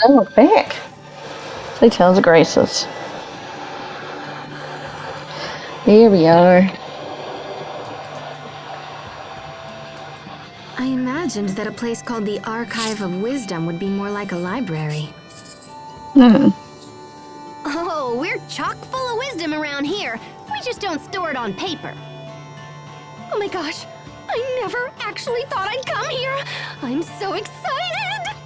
I look back. Say Tales of Graces. Here we are. I imagined that a place called the Archive of Wisdom would be more like a library. Oh, we're chock full of wisdom around here. We just don't store it on paper. Oh my gosh, I never actually thought I'd come here. I'm so excited.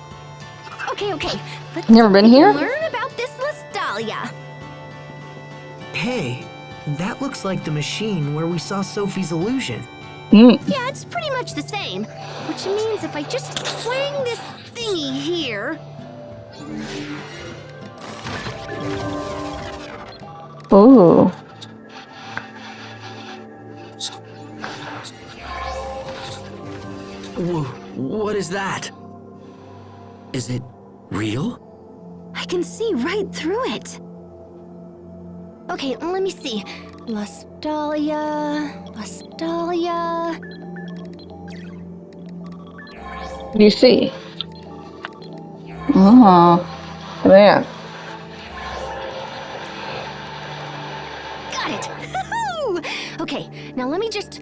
Okay, let's Never been here? learn about this Listalia. Hey, that looks like the machine where we saw Sophie's illusion. Yeah, it's pretty much the same, which means if I just twang this thingy here... Ooh. What is that? Is it real? I can see right through it. Okay, let me see. Listalia... What do you see? Oh, there. Got it! Okay, now let me just...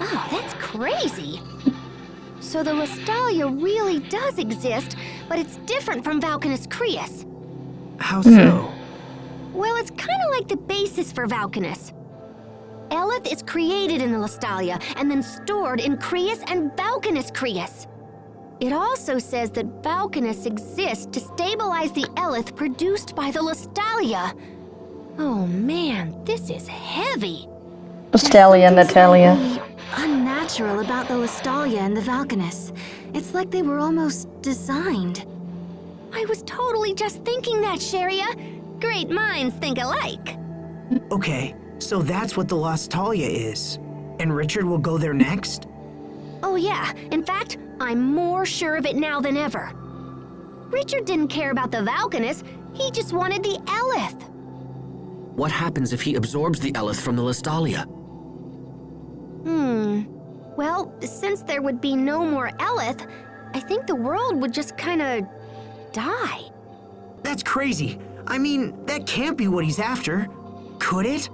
Oh, that's crazy. So the Listalia really does exist, but it's different from Valkanus Creus. How so? Well, it's kind of like the basis for Valkanus. Eleth is created in the Listalia and then stored in Creus and Valkanus Creus. It also says that Valkanus exists to stabilize the Eleth produced by the Listalia. Oh man, this is heavy. Listalia, Natalia. Slightly unnatural about the Listalia and the Valkanus. It's like they were almost designed. I was totally just thinking that, Sharia. Great minds think alike. Okay, so that's what the Listalia is. And Richard will go there next? Oh yeah, in fact, I'm more sure of it now than ever. Richard didn't care about the Valkanus, he just wanted the Eleth. What happens if he absorbs the Eleth from the Listalia? Well, since there would be no more Eleth, I think the world would just kinda... die. That's crazy. I mean, that can't be what he's after. Could it?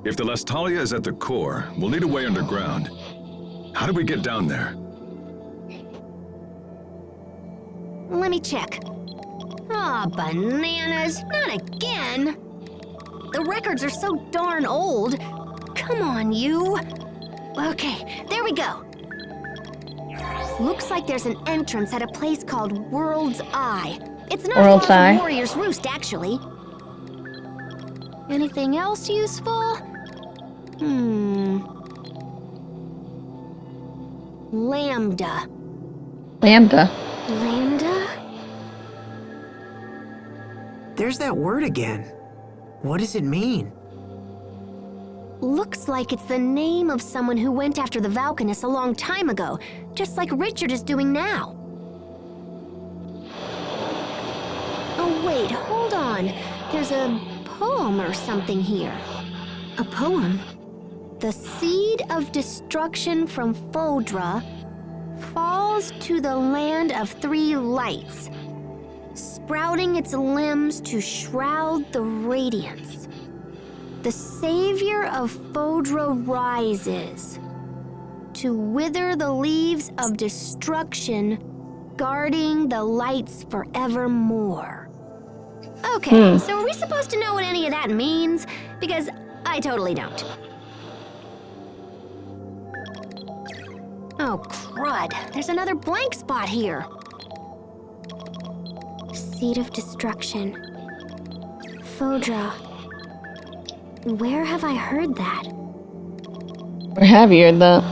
If the Listalia is at the core, we'll need a way underground. How do we get down there? Let me check. Aw, bananas, not again. The records are so darn old. Come on, you. Okay, there we go. Looks like there's an entrance at a place called World's Eye. It's not World's far Eye. from Warrior's Roost, actually. Anything else useful? Lambda. Lambda. Lambda? There's that word again. What does it mean? Looks like it's the name of someone who went after the Valkanus a long time ago, just like Richard is doing now. Oh wait, hold on. There's a poem or something here. A poem? The seed of destruction from Fodra falls to the land of three lights, sprouting its limbs to shroud the radiance. The savior of Fodra rises to wither the leaves of destruction, guarding the lights forevermore. Okay, so are we supposed to know what any of that means? Because I totally don't. Oh, crud. There's another blank spot here. Seed of destruction. Fodra. Where have I heard that? Where have you heard that?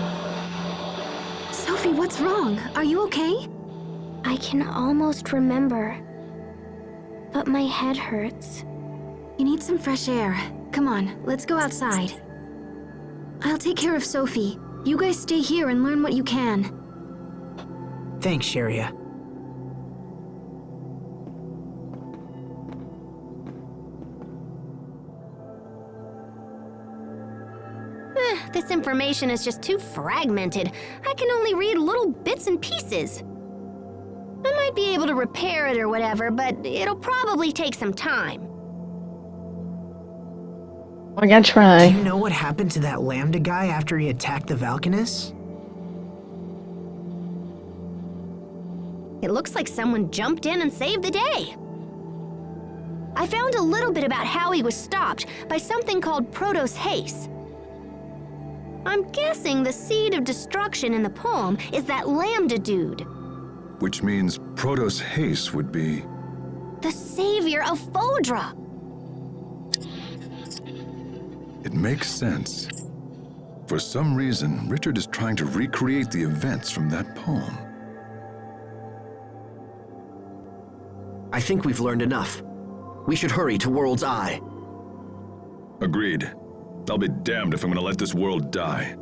Sophie, what's wrong? Are you okay? I can almost remember, but my head hurts. You need some fresh air. Come on, let's go outside. I'll take care of Sophie. You guys stay here and learn what you can. Thanks, Sharia. This information is just too fragmented. I can only read little bits and pieces. I might might be able to repair it or whatever, but it'll probably take some time. I gotta Do try. you know what happened to that Lambda guy after he attacked the Valkanus? It looks like someone jumped in and saved the day. I found a little bit about how he was stopped by something called Protos Haste. I'm guessing the seed of destruction in the poem is that Lambda dude, Which means Protos Haste would be... the savior of Fodra. It makes sense. For some reason, Richard is trying to recreate the events from that poem. I think we've learned enough. We should hurry to World's Eye. Agreed. I'll be damned if I'm gonna let this world die.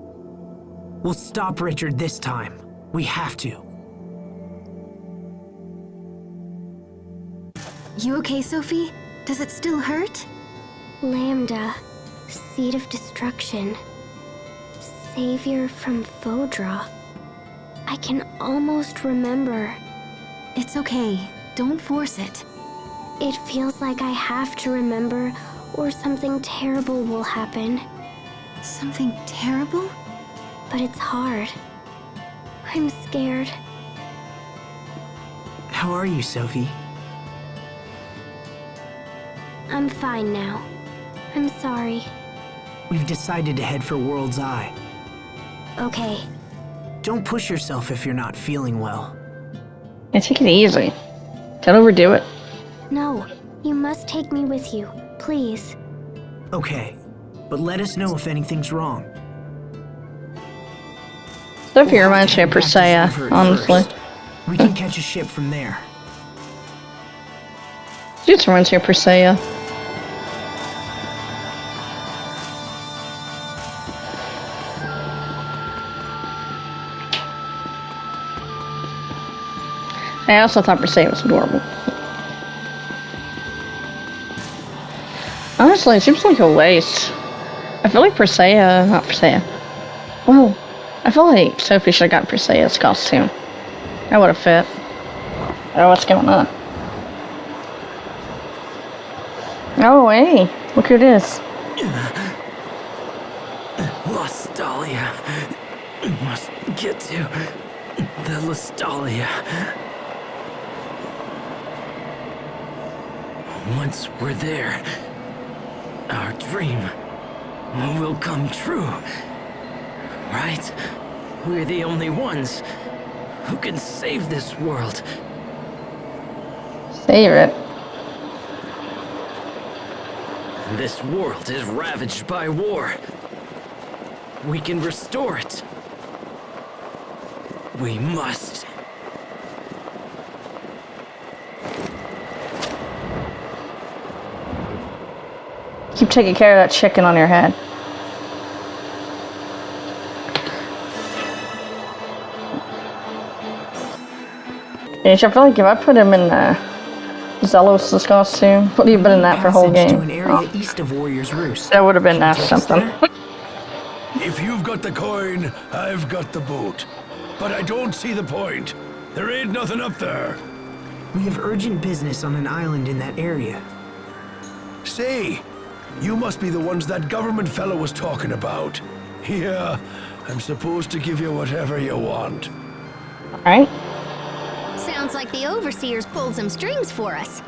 We'll stop Richard this time. We have to. You okay, Sophie? Does it still hurt? Lambda, seed of destruction, savior from Fodra. I can almost remember. It's okay. Don't force it. It feels like I have to remember, or something terrible will happen. Something terrible? But it's hard. I'm scared. How are you, Sophie? I'm fine now. I'm sorry. We've decided to head for World's Eye. Okay. Don't push yourself if you're not feeling well. Yeah, take it easy. Don't overdo it. No, you must take me with you, please. Okay, but let us know if anything's wrong. Sophie We'll have reminds to me of head back to Persea, Zephyr at honestly. first. We can catch a ship from there. She just reminds me of Persea. I also thought Persea was adorable. Honestly, it seems like a waste. I feel like not Persea. Well, I feel like Sophie should have gotten Persea's costume. That would have fit. Oh, what's going on? Oh, hey, look who it is. Lostalia. Must get to the Lostalia. Once we're there, our dream will come true. Right? We're the only ones who can save this world. Save it. This world is ravaged by war. We can restore it. We must. Keep taking care of that chicken on your head. Yeah, I feel like if I put him in Zelos' costume, would he have been in that for the whole Passage game? to an area Oh, east of Warrior's Roost. that would have been Can you take us something. there? If you've got the coin, I've got the boat. But I don't see the point. There ain't nothing up there. We have urgent business on an island in that area. Say, you must be the ones that government fellow was talking about. Yeah, I'm supposed to give you whatever you want. Alright. Sounds like the Overseers pulled some strings for us.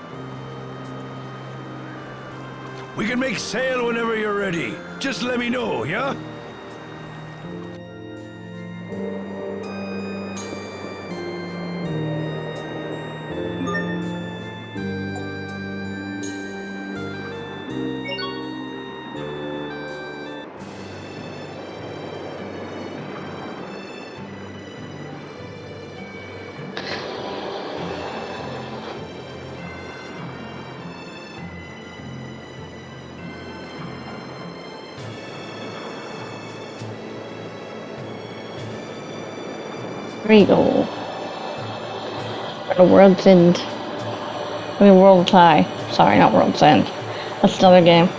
We can make sail whenever you're ready. Just let me know, yeah? Regal. The World's End. I mean, World's High. Sorry, not World's End. That's another game.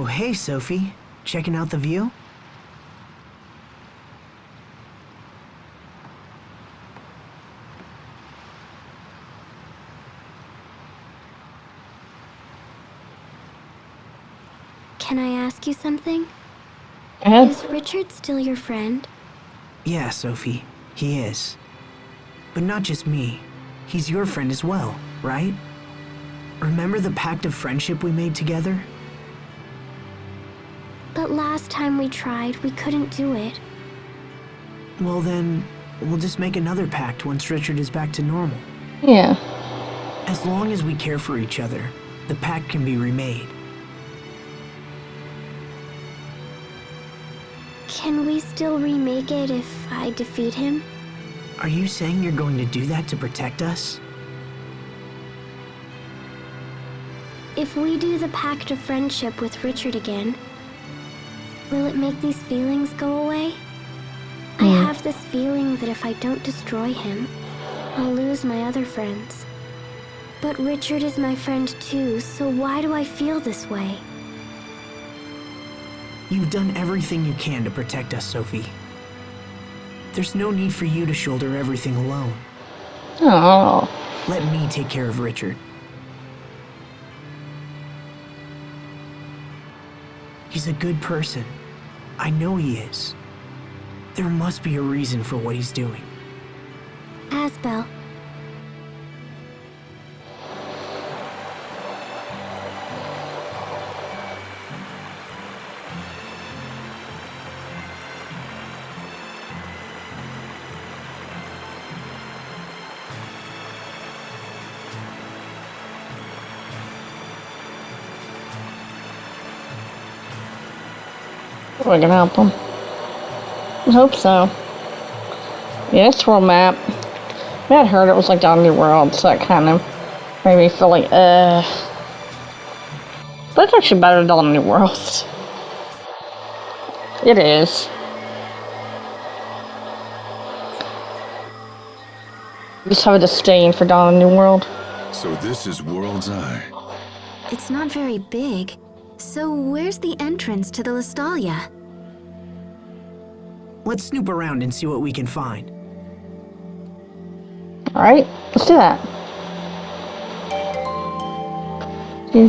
Oh, hey, Sophie. Checking out the view? Can I ask you something? And Is Richard still your friend? Yeah, Sophie, he is. But not just me. He's your friend as well, right? Remember the pact of friendship we made together? But last time we tried, we couldn't do it. Well then, we'll just make another pact once Richard is back to normal. yeah. As long as we care for each other, the pact can be remade. Can we still remake it if I defeat him? Are you saying you're going to do that to protect us? If we do the pact of friendship with Richard again, will it make these feelings go away? I have this feeling that if I don't destroy him, I'll lose my other friends. But Richard is my friend too, so why do I feel this way? You've done everything you can to protect us, Sophie. There's no need for you to shoulder everything alone. Oh. Let me take care of Richard. He's a good person. I know he is. There must be a reason for what he's doing. Asbel, We're gonna help them. I hope so. Yeah, it's world map. I had heard it was like down in New World, so that kind of made me feel like, But it's actually better than New World. It is. I just have a disdain for Dawn of New World. So this is World's Eye. It's not very big. So where's the entrance to the Lestalia? Let's snoop around and see what we can find. Alright, let's do that. Do.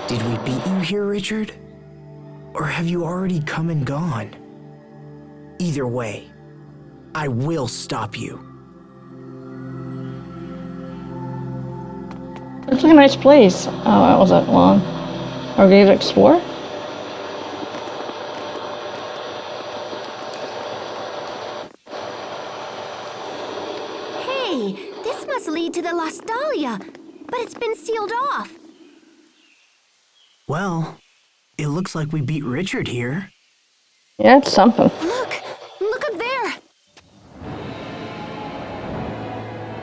Did we beat you here, Richard? Or have you already come and gone? Either way, I will stop you. Looks like a nice place. Oh, that wasn't long. Are we going to explore? hey, this must lead to the Lestalia, but it's been sealed off. Well, it looks like we beat Richard here. Yeah, it's something. Look up there.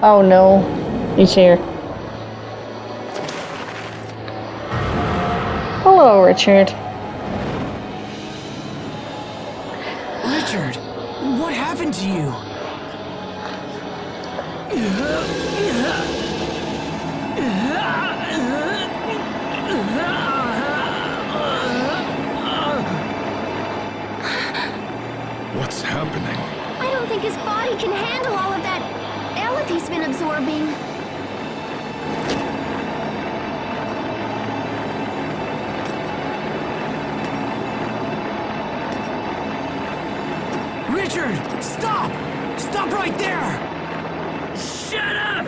Oh no, he's here. Hello, Richard. Richard, what happened to you? What's happening? I don't think his body can handle all of that elephant he's been absorbing. Richard, stop! Stop right there! Shut up!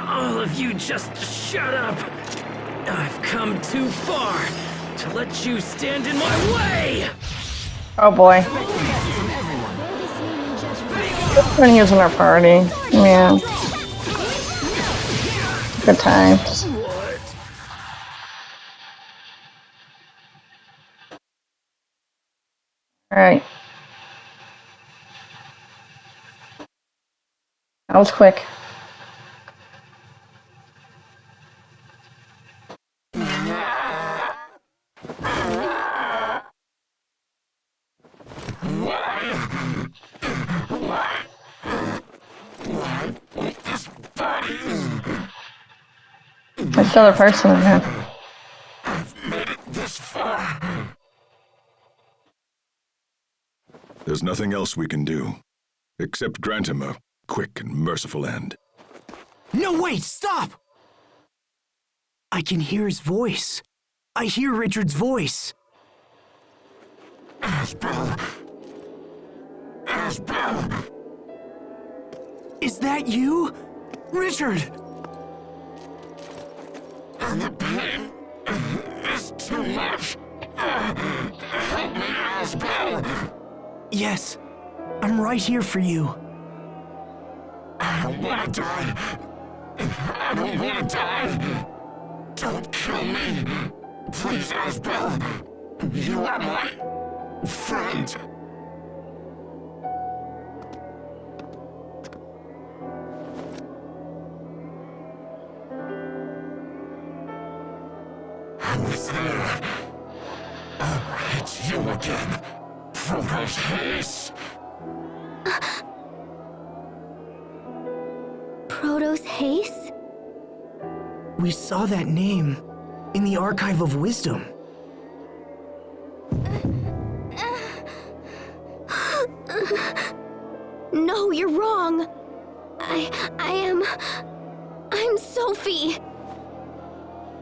All of you just shut up! I've come too far to let you stand in my way! Oh boy. When he was in our party. Yeah. Good times. Alright. That was quick. this other person again. There's nothing else we can do, except grant him a quick and merciful end. No, wait, stop! I can hear his voice. I hear Richard's voice. Asbel! Asbel! Is that you? Richard! And the pain is too much. Help me, Asbel! Yes, I'm right here for you. I don't want to die. I don't want to die. Don't kill me. Please, Asbel. You are my friend. I was there. Oh, it's you again. Proto's haste. Proto's Haste? We saw that name in the Archive of Wisdom. No, you're wrong. I'm Sophie.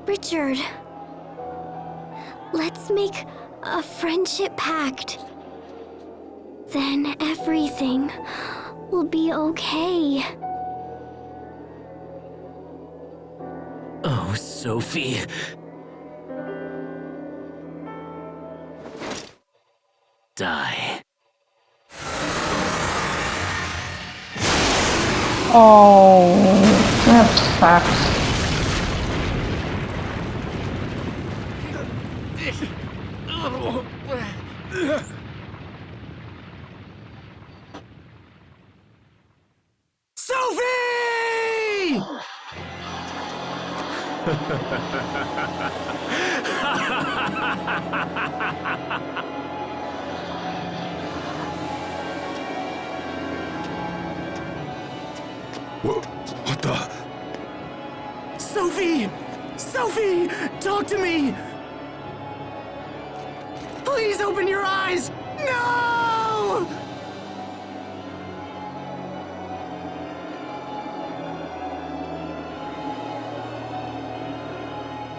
Richard. Let's make a friendship pact. Then everything will be okay. Oh, Sophie. Die. Oh, that sucks. Sophie! What the? Sophie! Sophie! Talk to me! Please open your eyes! No!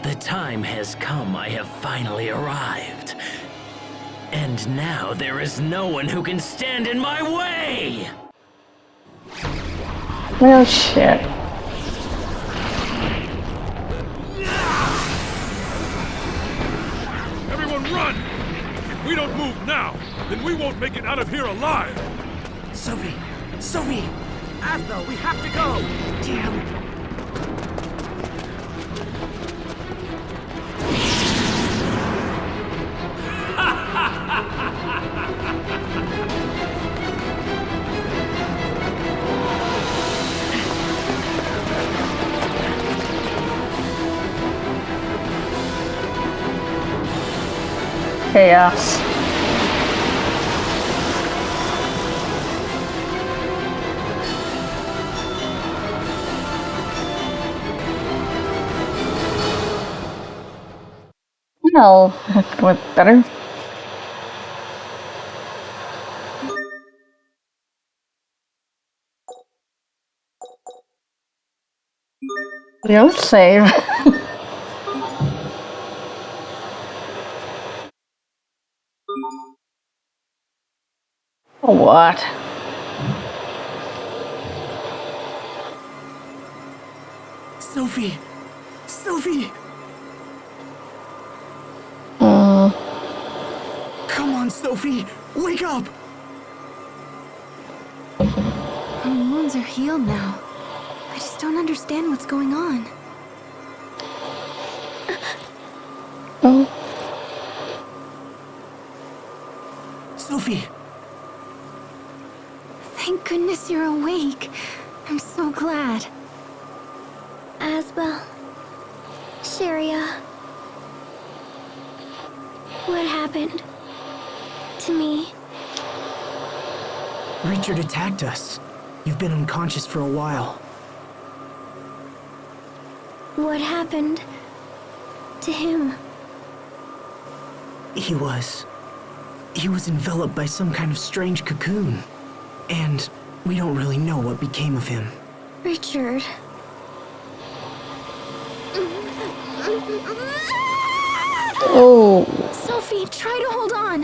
The time has come. I have finally arrived. And now there is no one who can stand in my way! Oh shit. Everyone run! If we don't move now, then we won't make it out of here alive! Sophie! Sophie! Asbel, we have to go! Damn! Chaos. Well, that went better. You'll save. What? Sophie! Sophie! Come on, Sophie! Wake up! Her wounds are healed now. I just don't understand what's going on. Oh. Sophie! Thank goodness you're awake. I'm so glad. Asbel. Sharia. What happened to me? Richard attacked us. You've been unconscious for a while. What happened to him? He was enveloped by some kind of strange cocoon. And we don't really know what became of him. Richard. Oh. Sophie, try to hold on.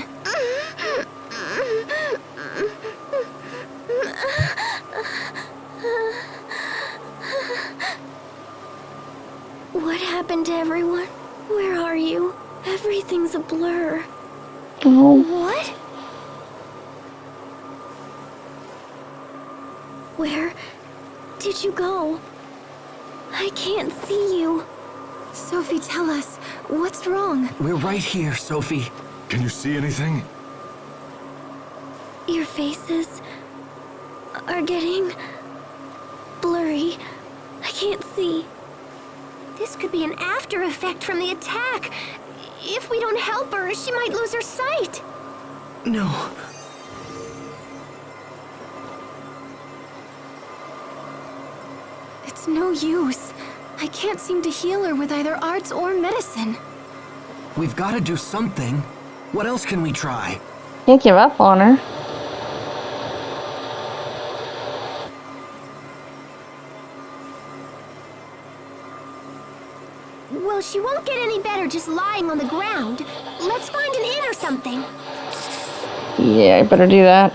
What happened to everyone? Where are you? Everything's a blur. Oh. What? Where did you go? I can't see you. Sophie, tell us, what's wrong? We're right here, Sophie. Can you see anything? Your faces are getting blurry. I can't see. This could be an after effect from the attack. If we don't help her, she might lose her sight. No. It's no use. I can't seem to heal her with either arts or medicine. We've got to do something. What else can we try? Can't give up on her. Well, she won't get any better just lying on the ground. Let's find an inn or something. Yeah, I better do that.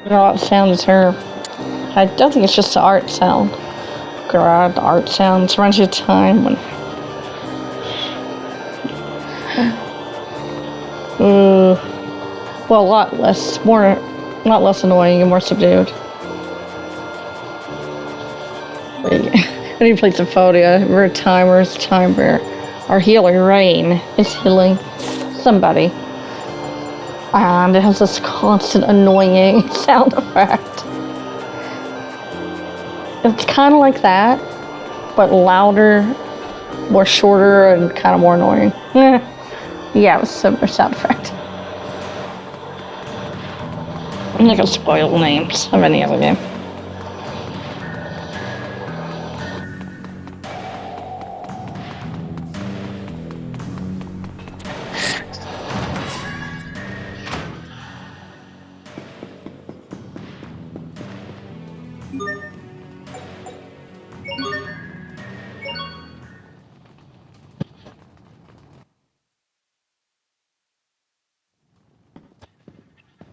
No, it sounds her. I don't think it's just the art sound. God, the art sounds runs your time when. Well, a lot less annoying and more subdued. And he plays the photo. We're a time where our healer Rain is healing somebody. And it has this constant annoying sound effect. It's kind of like that, but louder, more shorter, and kind of more annoying. Yeah, it was a similar sound effect. I'm not gonna spoil names of any other game.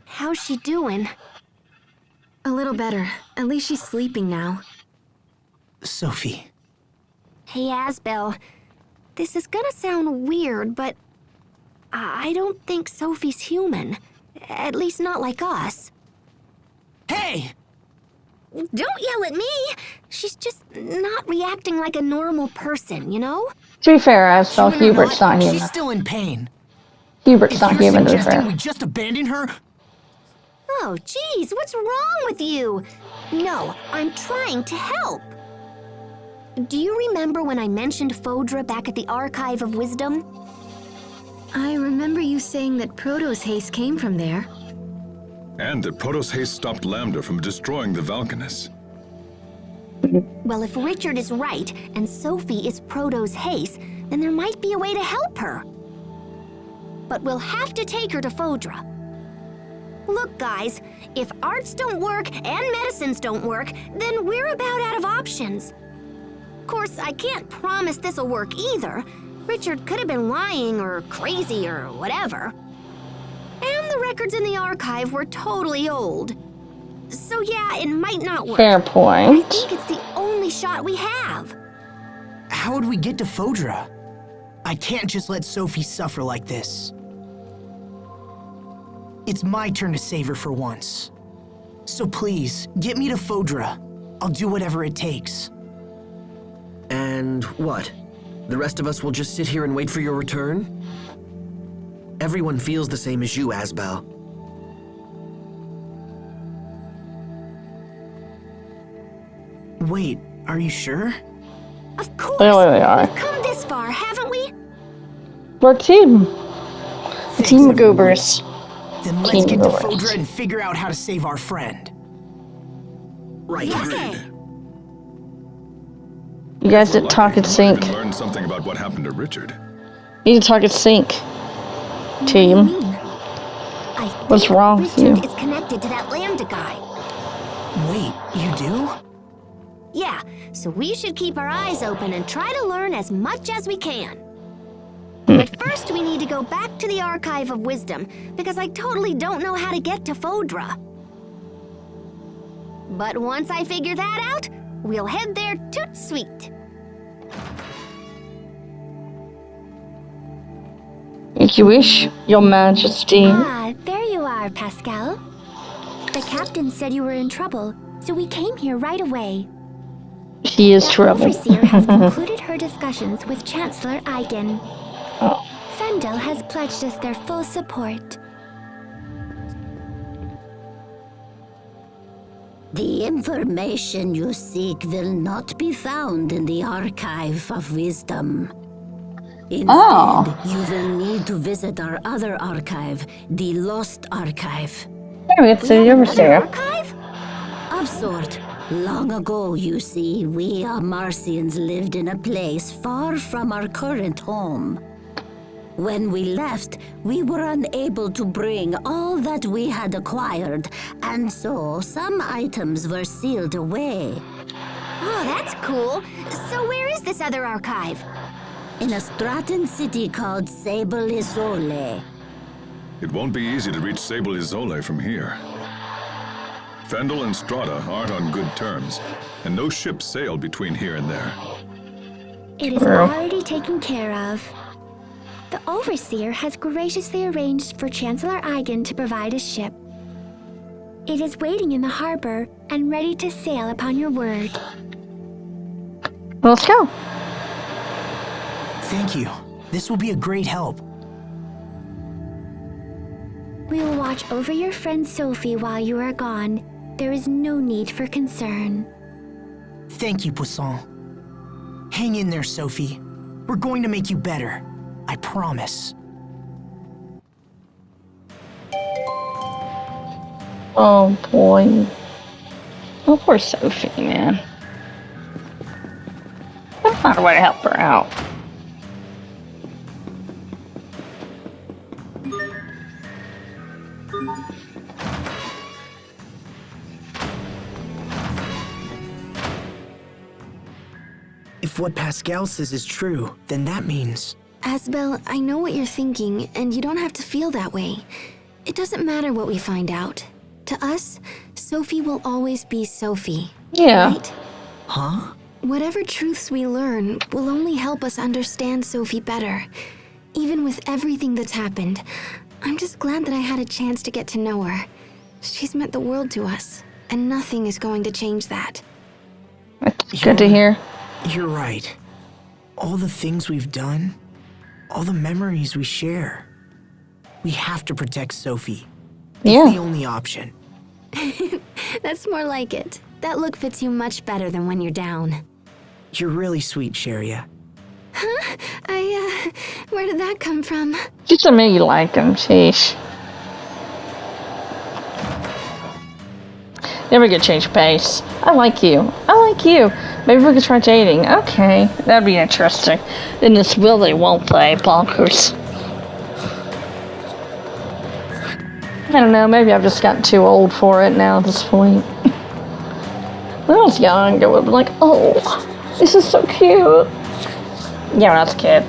How's she doing? A little better. At least she's sleeping now. Sophie. Hey, Asbel. This is gonna sound weird, but I don't think Sophie's human. At least not like us. Hey! Don't yell at me! She's just not reacting like a normal person, you know? To be fair, I saw Human or Hubert's not human. She's still in pain. Hubert's not You're human, to be suggesting fair. we just abandon her? Oh, geez, what's wrong with you? No, I'm trying to help. Do you remember when I mentioned Fodra back at the Archive of Wisdom? I remember you saying that Proto's haste came from there. And that Proto's haste stopped Lambda from destroying the Valkanus. Well, if Richard is right and Sophie is Proto's haste, then there might be a way to help her. But we'll have to take her to Fodra. Look, guys, if arts don't work and medicines don't work, then we're about out of options. Of course, I can't promise this'll work either. Richard could have been lying or crazy or whatever. And the records in the archive were totally old. So yeah, it might not work. Fair But I point. think it's the only shot we have. How would we get to Fodra? I can't just let Sophie suffer like this. It's my turn to save her for once. So please, get me to Fodra. I'll do whatever it takes. And what? The rest of us will just sit here and wait for your return? Everyone feels the same as you, Asbel. Wait, are you sure? Of course. Clearly they are. We've come this far, haven't we? We're a team. A Thanks, team of everyone. goobers. Then let's King get to Lord. Fodra and figure out how to save our friend. Right. Agreed. You guys We're didn't lucky, talk in we might sync. even learn something about what happened to Richard. You need to talk in sync. What do Team. you mean? I What's think wrong with Richard you? is connected to that lambda guy. Wait, you do? Yeah, so we should keep our eyes open and try to learn as much as we can. But first, we need to go back to the Archive of Wisdom, because I totally don't know how to get to Fodra. But once I figure that out, we'll head there toot sweet. If you wish, Your Majesty. Ah, there you are, Pascal. The captain said you were in trouble, so we came here right away. She is The trouble. Overseer has concluded her discussions with Chancellor Eigen. Oh. Fendel has pledged us their full support. The information you seek will not be found in the Archive of Wisdom. Instead, Oh. you will need to visit our other archive, the Lost Archive. There, it's the Overseer. Archive? Of sort. Long ago, you see, we Marcians lived in a place far from our current home. When we left, we were unable to bring all that we had acquired, and so some items were sealed away. Oh, that's cool. So where is this other archive? In a Stratton city called Sable Isole. It won't be easy to reach Sable Isole from here. Fendel and Strata aren't on good terms, and no ships sail between here and there. It is already taken care of. The Overseer has graciously arranged for Chancellor Eigen to provide a ship. It is waiting in the harbor and ready to sail upon your word. Let's go. Thank you. This will be a great help. We will watch over your friend Sophie while you are gone. There is no need for concern. Thank you, Poisson. Hang in there, Sophie. We're going to make you better. I promise. Oh boy. Oh, poor Sophie, man. I'll find a way to help her out. If what Pascal says is true, then that means... Asbel, I know what you're thinking, and you don't have to feel that way. It doesn't matter what we find out. To us, Sophie will always be Sophie. Yeah. Right? Huh? Whatever truths we learn will only help us understand Sophie better. Even with everything that's happened, I'm just glad that I had a chance to get to know her. She's meant the world to us, and nothing is going to change that. That's good to hear. You're right. All the things we've done, all the memories we share. We have to protect Sophie. It's Yeah. the only option. That's more like it. That look fits you much better than when you're down. You're really sweet, Sharia. Where did that come from? Just to me, you like him. Sheesh. Never get change pace. I like you. I like you. Maybe we could try dating. Okay, that'd be interesting. In this will they, won't they? Bonkers. I don't know. Maybe I've just gotten too old for it now at this point. When I was young, I would be like, oh, this is so cute. Yeah, when I was a kid.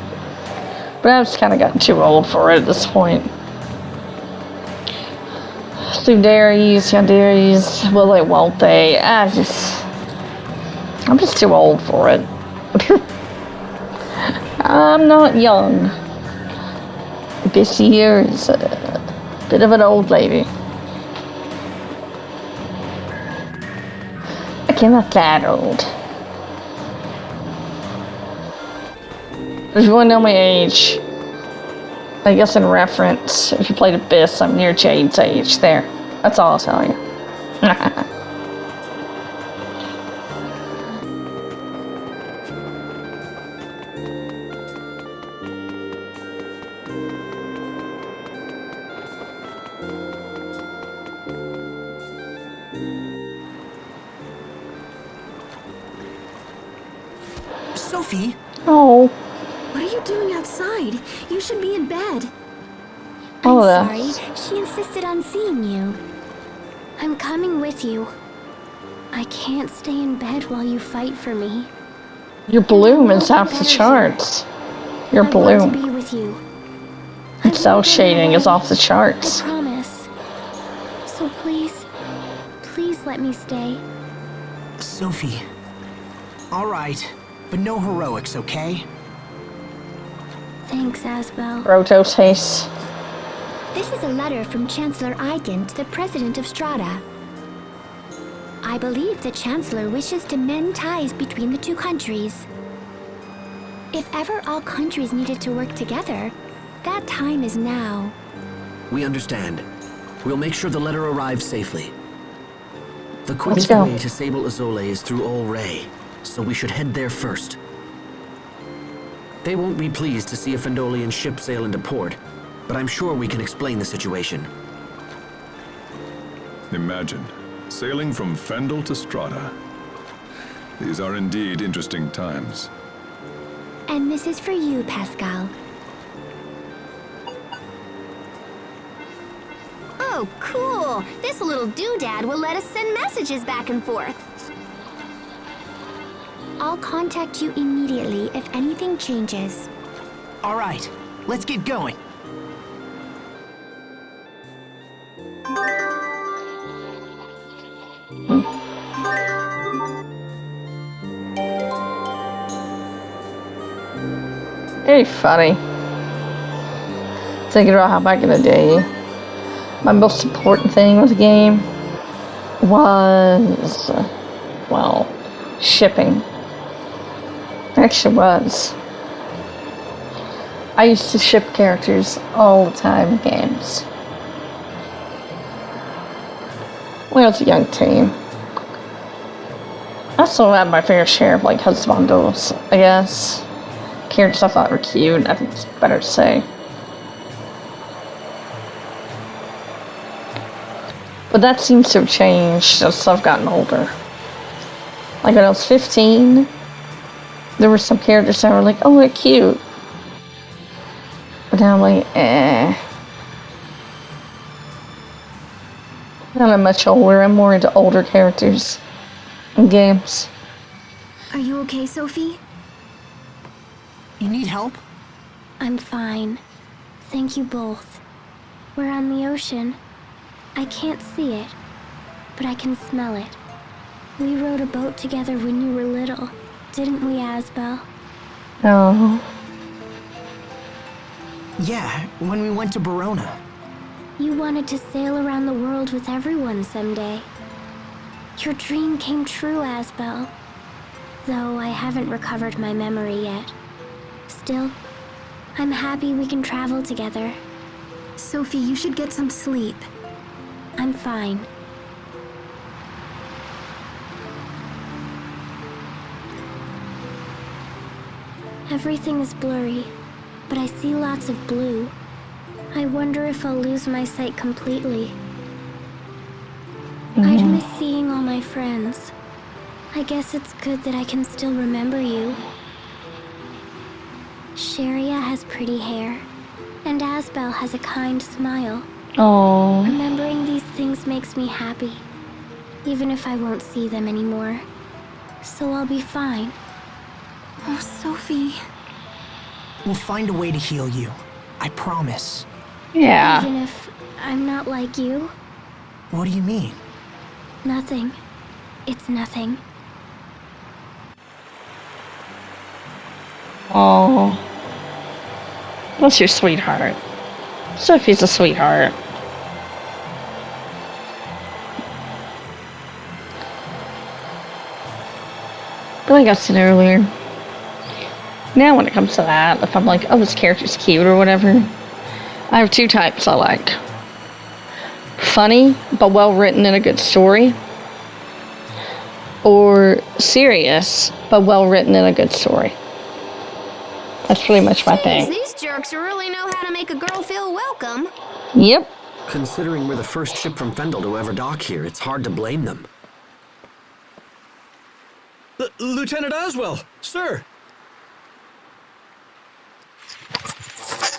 But I've just kind of gotten too old for it at this point. Sundaries, Yandaries, will they, won't they? I'm just too old for it. I'm not young. This year is a bit of an old lady. Okay, I'm not that old. If you want to know my age, I guess in reference, if you played Abyss, I'm near Jade's age. There. That's all I'll tell you. Sophie! Oh, What are you doing outside? You should be in bed. oh, Sorry, that's she insisted on seeing you. I'm coming with you. I can't stay in bed while you fight for me. your bloom is off the charts. Your I want to bloom. be with you. And cell shading is off the I charts. promise. So please, please let me stay. Sophie. All right, but no heroics, okay? Thanks, Asbel. Rototace. This is a letter from Chancellor Eigen to the President of Strata. I believe the Chancellor wishes to mend ties between the two countries. If ever all countries needed to work together, that time is now. We understand. We'll make sure the letter arrives safely. The Let's quickest go. way to Sable Azole is through Ol Rey, so we should head there first. They won't be pleased to see a Fendolian ship sail into port, but I'm sure we can explain the situation. Imagine, sailing from Fendel to Strata. These are indeed interesting times. And this is for you, Pascal. Oh, cool! This little doodad will let us send messages back and forth. I'll contact you immediately if anything changes. All right, let's get going. Very funny. Thinking about how back in the day, my most important thing with the game was, well, shipping. It actually was. I used to ship characters all the time in games. When I was a young teen. I also had my fair share of like husbandos, I guess. Characters I thought were cute, I think it's better to say. But that seems to have changed as I've gotten older. Like when I was 15, there were some characters that were like, oh, they're cute. But now I'm like, eh. Now I'm much older, I'm more into older characters in games. Are you okay, Sophie? You need help? I'm fine. Thank you both. We're on the ocean. I can't see it, but I can smell it. We rowed a boat together when you were little, didn't we, Asbel? Oh. Yeah, when we went to Verona. You wanted to sail around the world with everyone someday. Your dream came true, Asbel. Though I haven't recovered my memory yet. Still, I'm happy we can travel together. Sophie, you should get some sleep. I'm fine. Everything is blurry, but I see lots of blue. I wonder if I'll lose my sight completely. I'd miss seeing all my friends. I guess it's good that I can still remember you. Sharia has pretty hair, and Asbel has a kind smile. Oh. Remembering these things makes me happy, even if I won't see them anymore. So I'll be fine. Oh, Sophie. We'll find a way to heal you. I promise. Yeah. Even if I'm not like you, What do you mean? nothing. It's nothing. Oh. Bless your sweetheart. Sophie's a sweetheart. But like I said earlier, now when it comes to that, if I'm like, oh, this character's cute or whatever, I have two types I like. Funny, but well written and a good story. Or serious, but well written and a good story. That's pretty much my thing. These jerks really know how to make a girl feel welcome. Yep. Considering we're the first ship from Fendel to ever dock here, it's hard to blame them. Lieutenant Oswell, sir,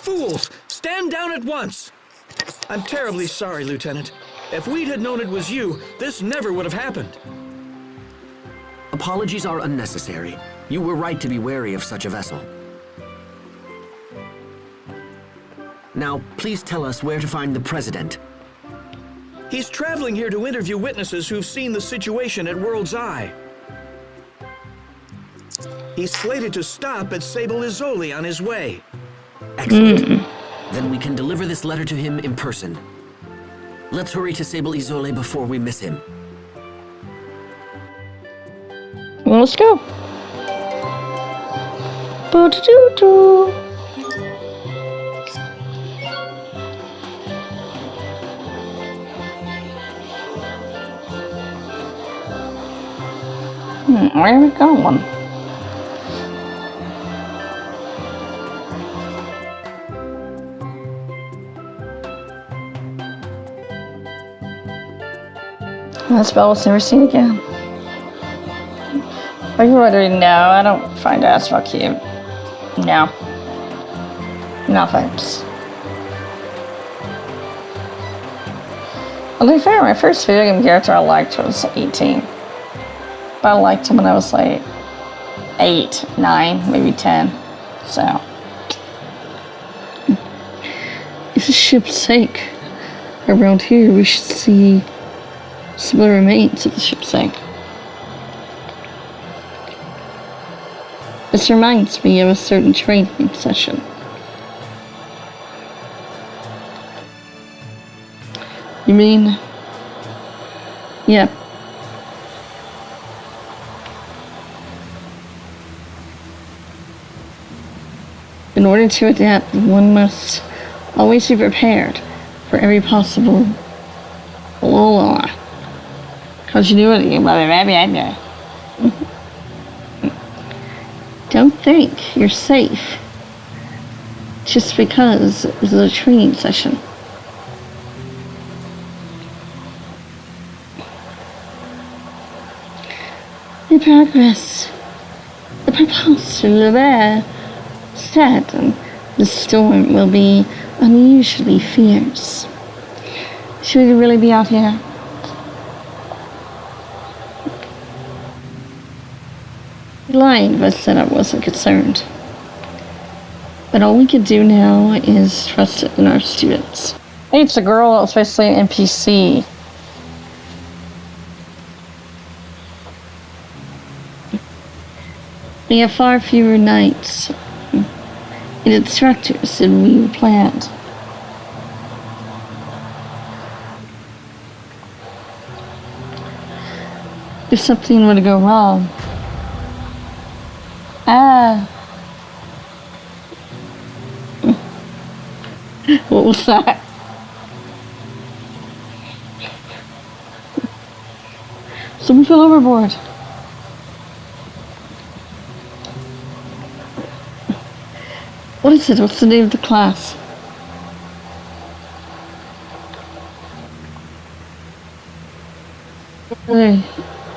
fools! Stand down at once! I'm terribly sorry, Lieutenant. If we'd had known it was you, this never would have happened. Apologies are unnecessary. You were right to be wary of such a vessel. Now, please tell us where to find the President. He's traveling here to interview witnesses who've seen the situation at World's Eye. He's slated to stop at Sable Izzoli on his way. Excellent. Then we can deliver this letter to him in person. Let's hurry to Sable Izzoli before we miss him. Well, let's go. Ba-da-doo-doo. Where are we going? That spell was never seen again. Are you wondering? No, I don't find that spell cute. No. No thanks. Well, to be fair, my first video game character I liked was 18. But I liked him when I was like 8, 9, maybe 10. So. If the ship sank around here, we should see some of the remains of the ship sank. This reminds me of a certain training session. You mean? Yep. In order to adapt, one must always be prepared for every possible continuity. Don't think you're safe just because it's a training session. In progress, the propulsion there set, and the storm will be unusually fierce. Should we really be out here? Lying if I said I wasn't concerned. But all we can do now is trust in our students. Hey, it's a girl, it's basically an NPC. We have far fewer nights and instructors than we planned. If something were to go wrong, what was that? Someone fell overboard. What is it? What's the name of the class? Where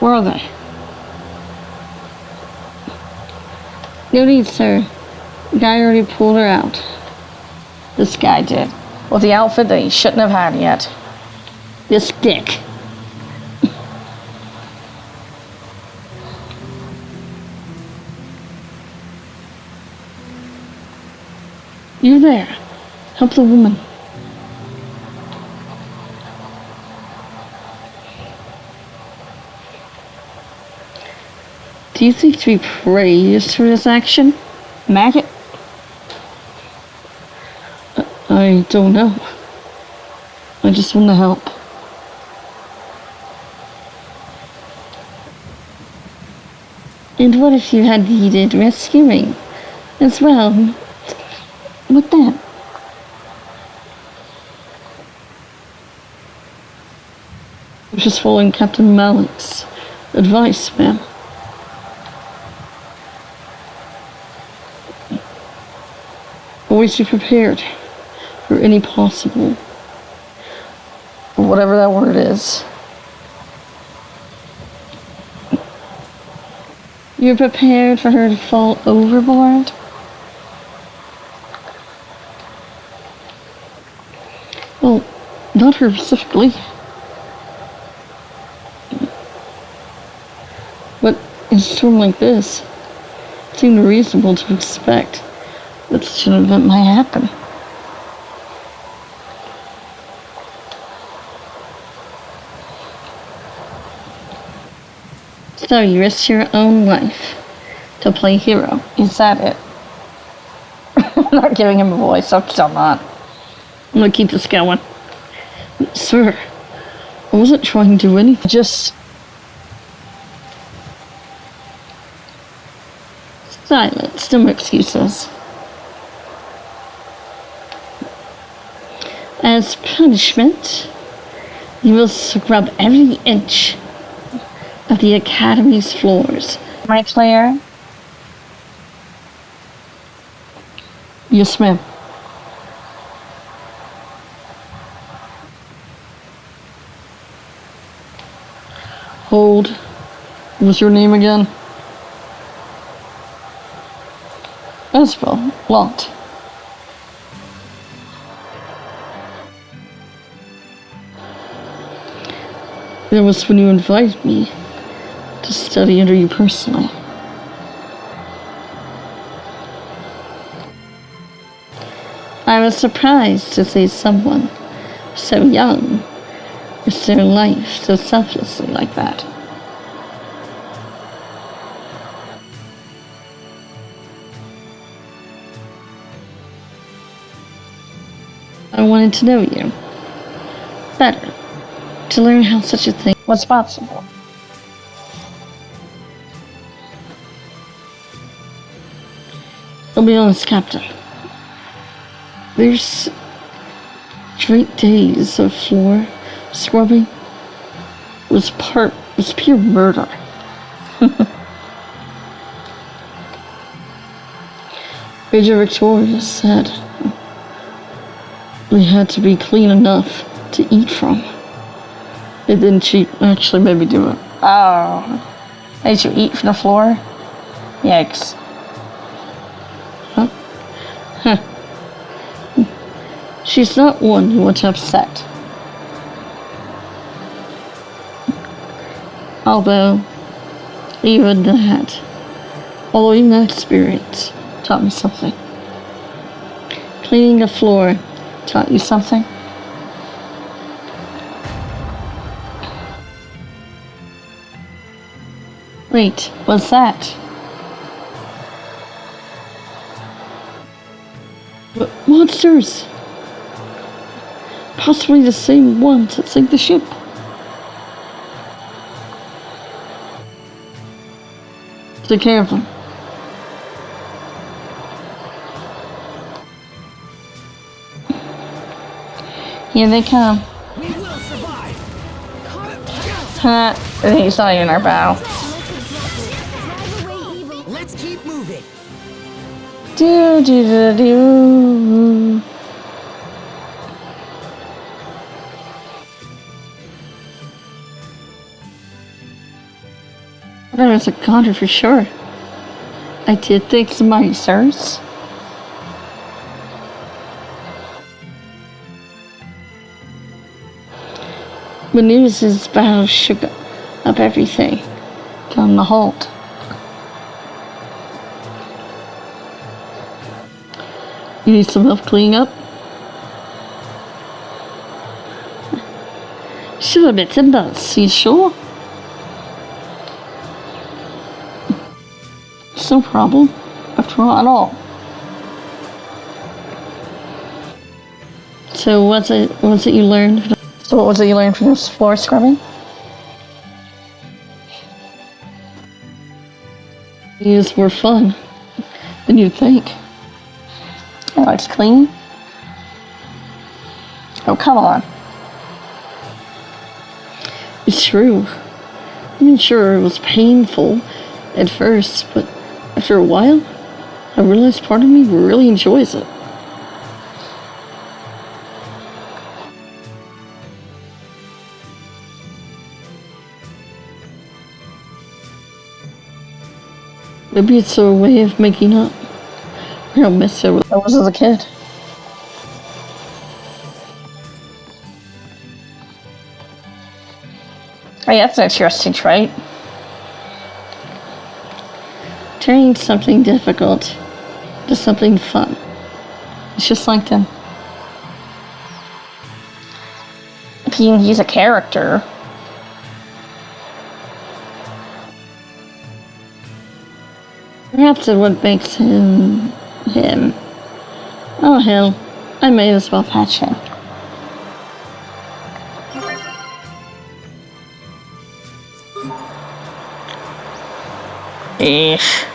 are they? No need, sir. The guy already pulled her out. This guy did. With the outfit that he shouldn't have had yet. This dick. You there. Help the woman. Do you think to be praised for this action, maggot? I don't know. I just want to help. And what if you had needed rescuing as well? What then? I'm just following Captain Malik's advice, ma'am. Always be prepared for any possible, whatever that word is. You're prepared for her to fall overboard? Not her specifically. But in a storm like this, it seemed reasonable to expect that such an event might happen. So you risked your own life to play hero. Is that it? I'm not giving him a voice. I'm still not. I'm gonna keep this going. Sir, I wasn't trying to do anything. Just silence. No excuses. As punishment, you will scrub every inch of the Academy's floors. Am I clear? Yes, ma'am. Hold. What's your name again? Asbel. Lot. That was when you invited me to study under you personally. I was surprised to see someone so young risk their life so selflessly like that. I wanted to know you better, to learn how such a thing was possible. I'll be honest, Captain. There's straight days of floor scrubbing was pure murder. Major Victoria said we had to be clean enough to eat from. And then she actually made me do it. Oh. Made you eat from the floor? Yikes. Huh? Huh. She's not one you want to upset. Although even that experience taught me something. Cleaning the floor taught you something? Wait, what's that? Monsters! Possibly the same ones that sank the ship. Take care of them. Here they come. We will survive. He's not even our bow. Let's keep moving. Do do do do. That was a goner for sure. I did think somebody, sirs. The news is battle shook up everything. Come to halt. You need some help cleaning up? Should have been $10. You sure? It's no problem. After all, at all. So what was it you learned? So what was it you learned from this floor scrubbing? These were fun than you'd think. I liked cleaning. Oh, come on. It's true. I'm sure it was painful at first, but after a while, I realized part of me really enjoys it. Maybe it's a way of making up. I don't miss it. I was as a kid. Hey, that's an interesting trait. Turning something difficult to something fun. It's just like them. He's a character. Perhaps it's what makes him him. Oh hell, I may as well patch him. Eesh.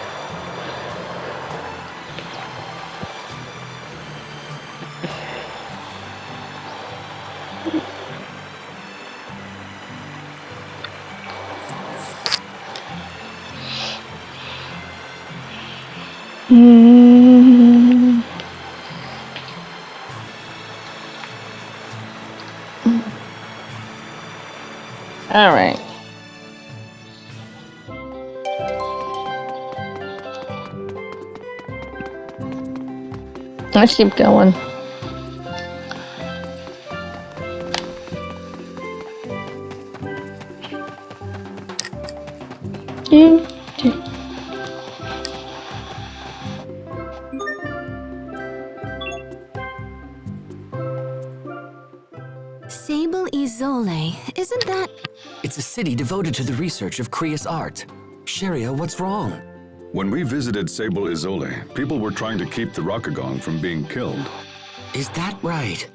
All right. Let's keep going. Sable Isole, isn't that... It's a city devoted to the research of Kriya's art. Sharia, what's wrong? When we visited Sable Isole, people were trying to keep the Rakagong from being killed. Is that right?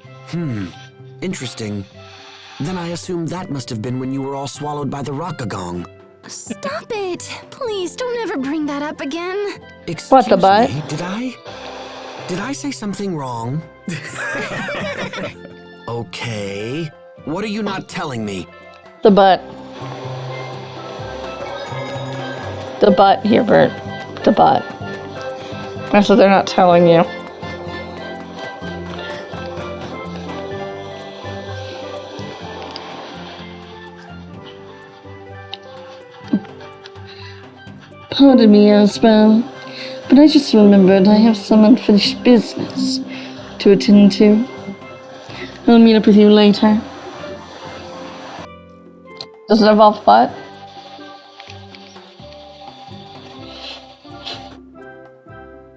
Interesting. Then I assume that must have been when you were all swallowed by the Rakagong. Stop it! Please, don't ever bring that up again. What the butt? Me, did I say something wrong? Okay. What are you not telling me? The butt. The butt here, Bert. The butt. That's what they're not telling you. Pardon me, Asbel, but I just remembered I have some unfinished business to attend to. I'll meet up with you later. Does it involve butt?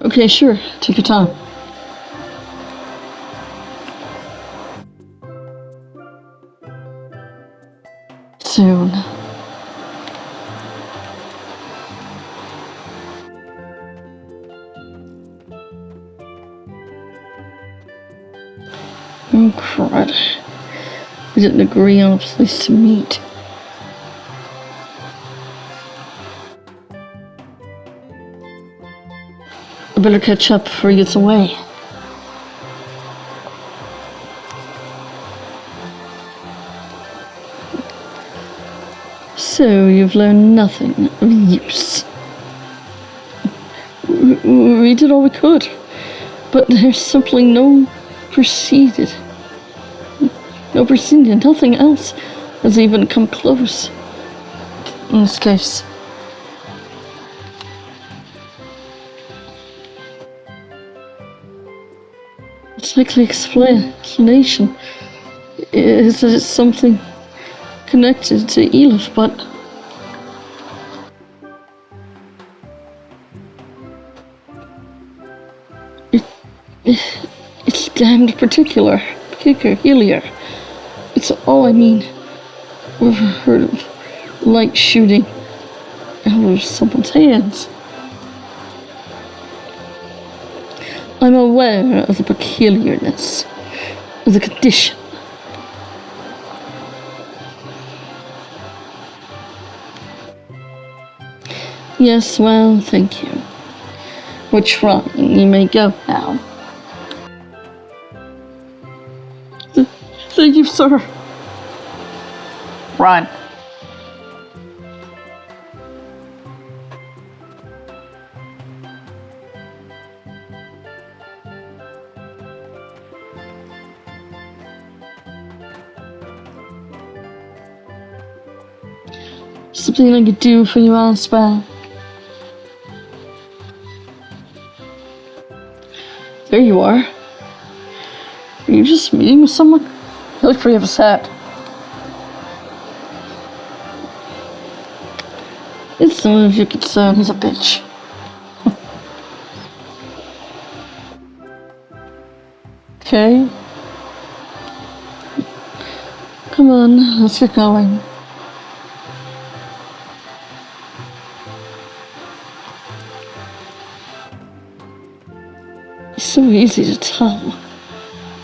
Okay, sure. Take your time. Soon. Oh, crud. We didn't agree on a place to meet. I better catch up before he gets away. So, you've learned nothing of use. We did all we could, but there's simply no proceeded. Nothing else has even come close. In this case. It's like the explanation is that it's something connected to Elif, but it's damned peculiar. It's all I mean. We've heard of light shooting out of someone's hands. I'm aware of the peculiarness of the condition. Yes, well, thank you. We're trying. You may go now. Thank you, sir. Run. Something I could do for you, Aspa. There you are. Are you just meeting with someone? You look pretty upset. It's some of your concern. He's a bitch. Okay. Come on, let's get going. It's so easy to tell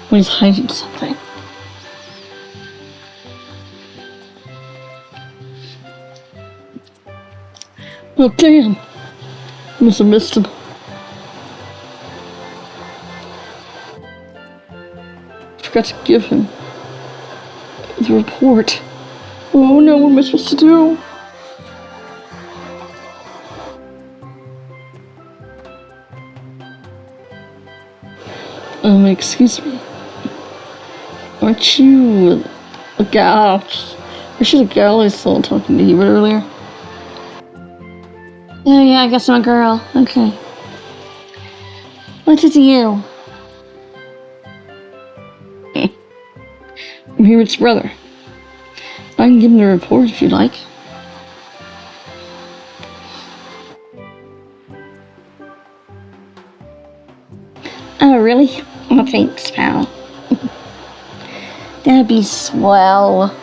when he's hiding something. Oh damn! Must have missed him. Forgot to give him the report. Oh no, what am I supposed to do? Excuse me. Aren't you a gal? Or she's a gal I saw talking to you earlier? Yeah, I guess I'm a girl. Okay. What's it to you? I'm here with his brother. I can give him the report if you'd like. Oh, really? Oh, thanks, pal. That'd be swell.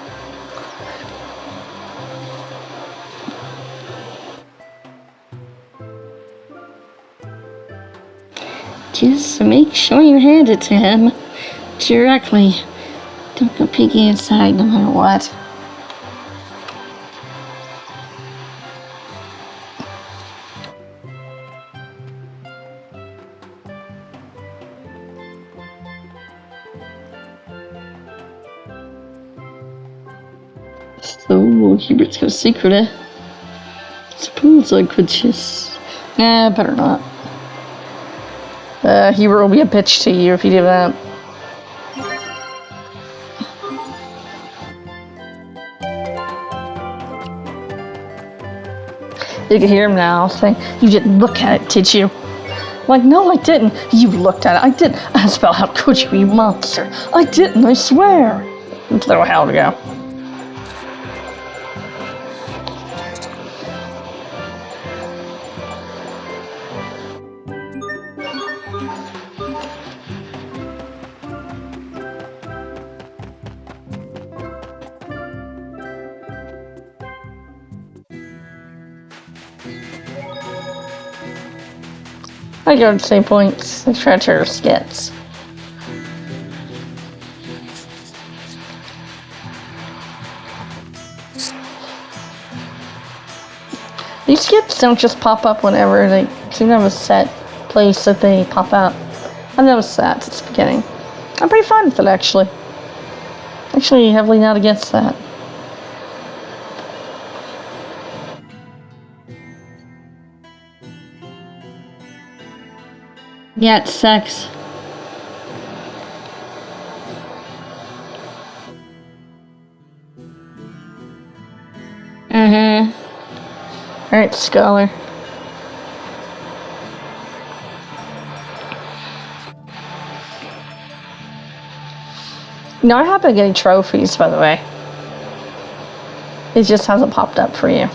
Just make sure you hand it to him directly. Don't go peeking inside no matter what. So, Hubert's got a secret, eh? Suppose I could just... Nah, better not. Hubert will be a bitch to you if you do that. You can hear him now saying, "You didn't look at it, did you?" Like, no, I didn't. You looked at it. I didn't. Asbel, how could you, you monster? I didn't, I swear. Throw hell to go. I go to same points. The treasure skits. These skits don't just pop up whenever. They seem to have a set place that they pop up. I've noticed that since the beginning. I'm pretty fine with it, actually. Actually, heavily not against that. Yeah, it sucks. Alright, Scholar. No, I happen to getting trophies, by the way. It just hasn't popped up for you.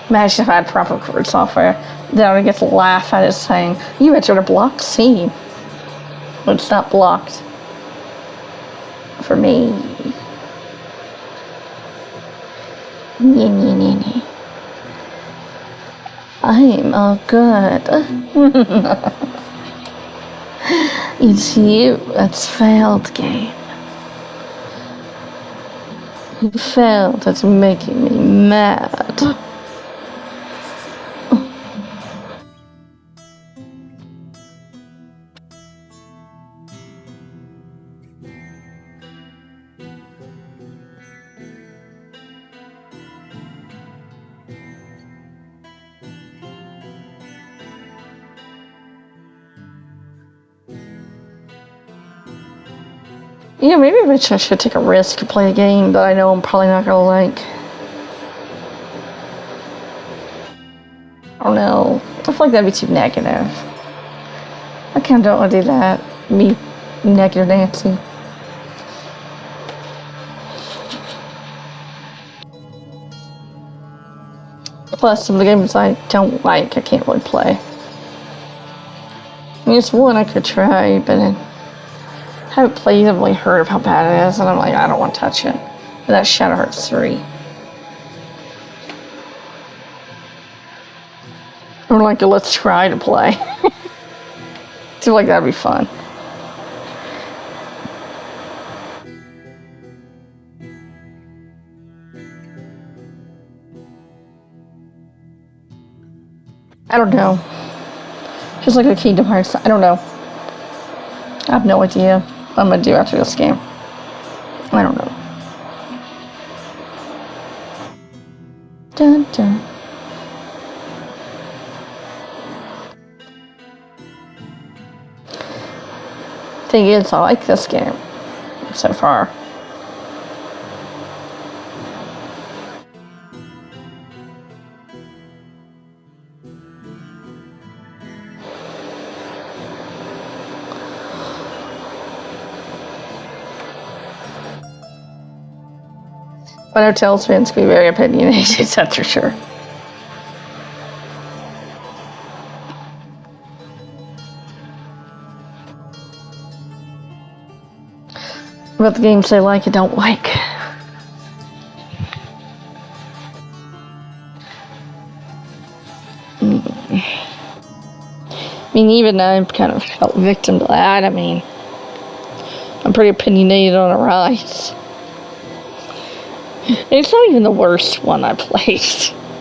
Imagine if I had proper chord software. Then I would get to laugh at it saying, "You entered a blocked scene." But it's not blocked. For me. I'm all good. It's you that's failed, game. You failed at making me mad. Yeah, maybe eventually I should take a risk and play a game that I know I'm probably not gonna like. I don't know. I feel like that'd be too negative. I kinda don't wanna do that. Me, negative Nancy. Plus, some of the games I don't like, I can't really play. I mean, it's one I could try, but I haven't played, I've really heard of how bad it is, and I'm like, I don't want to touch it. But that's Shadow Hearts 3. Or like, let's try to play. I feel like that'd be fun. I don't know. Just like a Kingdom Hearts, I don't know. I have no idea what I'm gonna do after this game. I don't know. Dun dun. Thing is, I like this game so far. But our Tales fans can be very opinionated, that's for sure. About the games they like and don't like. I mean, even I've kind of felt victim to that. I mean, I'm pretty opinionated on Arise. And it's not even the worst one I played.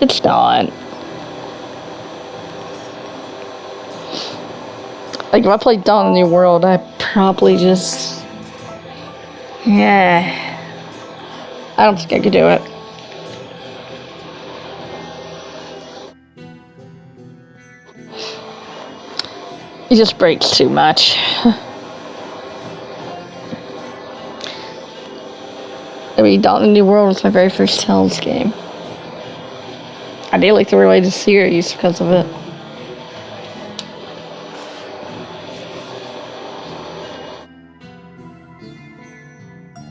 It's not. Like, if I played Dawn of the New World, I'd probably just... Yeah. I don't think I could do it. It just breaks too much. I mean, Dawn of the New World was my very first Tales game. I nearly threw away the series because of it.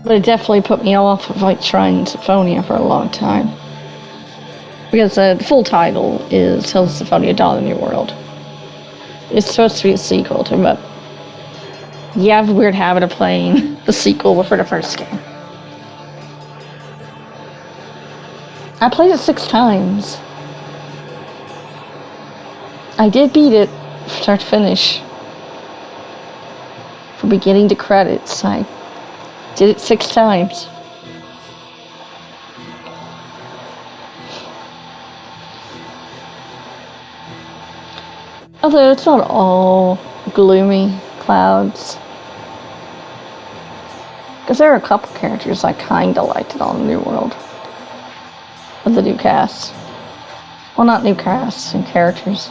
But it definitely put me off of like trying Symphonia for a long time. Because the full title is Tales of Symphonia Dawn of the New World. It's supposed to be a sequel to it, but you have a weird habit of playing the sequel before the first game. I played it 6 times. I did beat it from start to finish. From beginning to credits. I did it 6 times. Although it's not all gloomy clouds. Because there are a couple characters I kinda liked in All the New World. Of the new cast. Well, not new cast, new characters.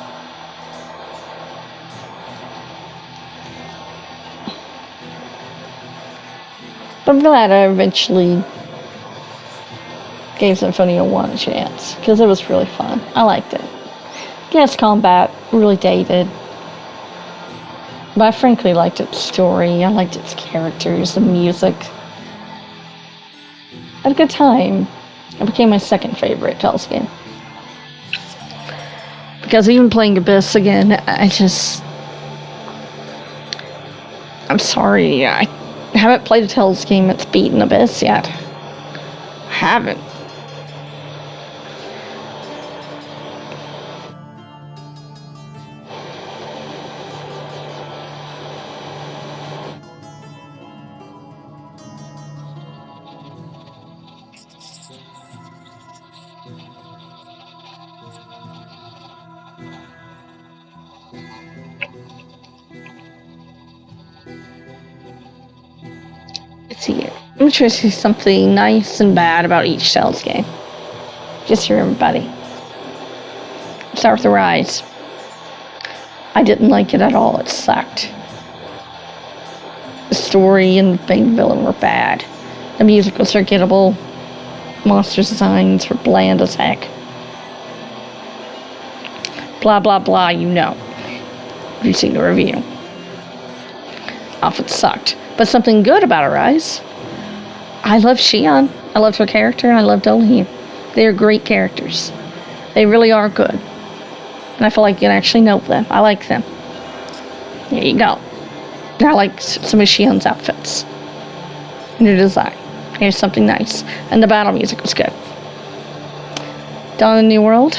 But I'm glad I eventually gave Symphonia 1 a chance, because it was really fun. I liked it. Yes, combat, really dated. But I frankly liked its story, I liked its characters, the music. I had a good time. It became my second favorite Tales game. Because even playing Abyss again, I'm sorry, I haven't played a Tales game that's beaten Abyss yet. I haven't. I'm trying to see something nice and bad about each Tales game. Just for everybody. Start with the Rise. I didn't like it at all. It sucked. The story and the main villain were bad. The music was forgettable. Monster designs were bland as heck. Blah, blah, blah, you know. If you've seen the review. Off it sucked. But something good about Arise. I love Xion. I loved her character, and I loved Dolheen. They are great characters. They really are good. And I feel like you can actually know them. I like them. There you go. I like some of Shion's outfits. New design. Here's something nice. And the battle music was good. Dawn of the New World.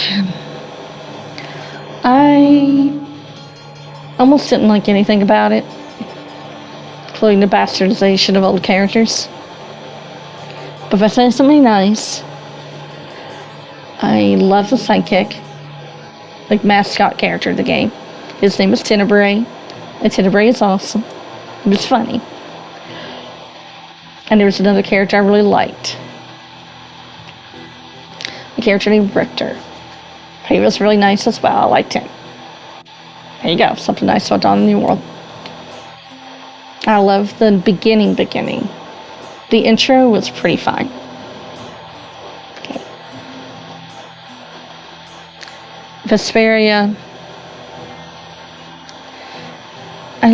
I almost didn't like anything about it, including the bastardization of old characters. But if I say something nice, I love the sidekick, like mascot character of the game. His name is Tenebrae, and Tenebrae is awesome. It was funny. And there was another character I really liked. A character named Richter. He was really nice as well. I liked him. There you go. Something nice about Dawn of the New World. I love the beginning. The intro was pretty fine. Okay. Vesperia. I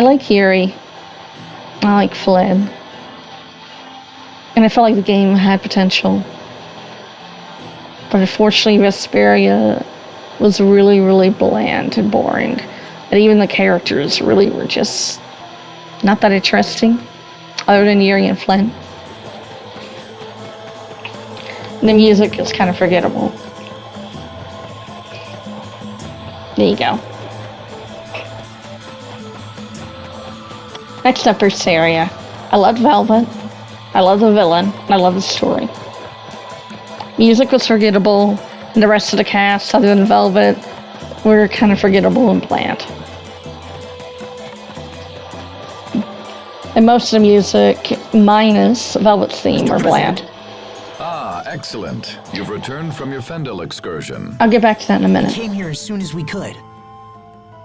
like Yuri. I like Flynn. And I felt like the game had potential. But unfortunately, Vesperia was really, really bland and boring. And even the characters really were just not that interesting, other than Yuri and Flynn. And the music is kind of forgettable. There you go. Next up, Berseria. I love Velvet. I love the villain. And I love the story. Music was forgettable, and the rest of the cast, other than Velvet, were kind of forgettable and bland. And most of the music, minus Velvet's theme, were bland. Ah, excellent. You've returned from your Fendel excursion. I'll get back to that in a minute. We came here as soon as we could.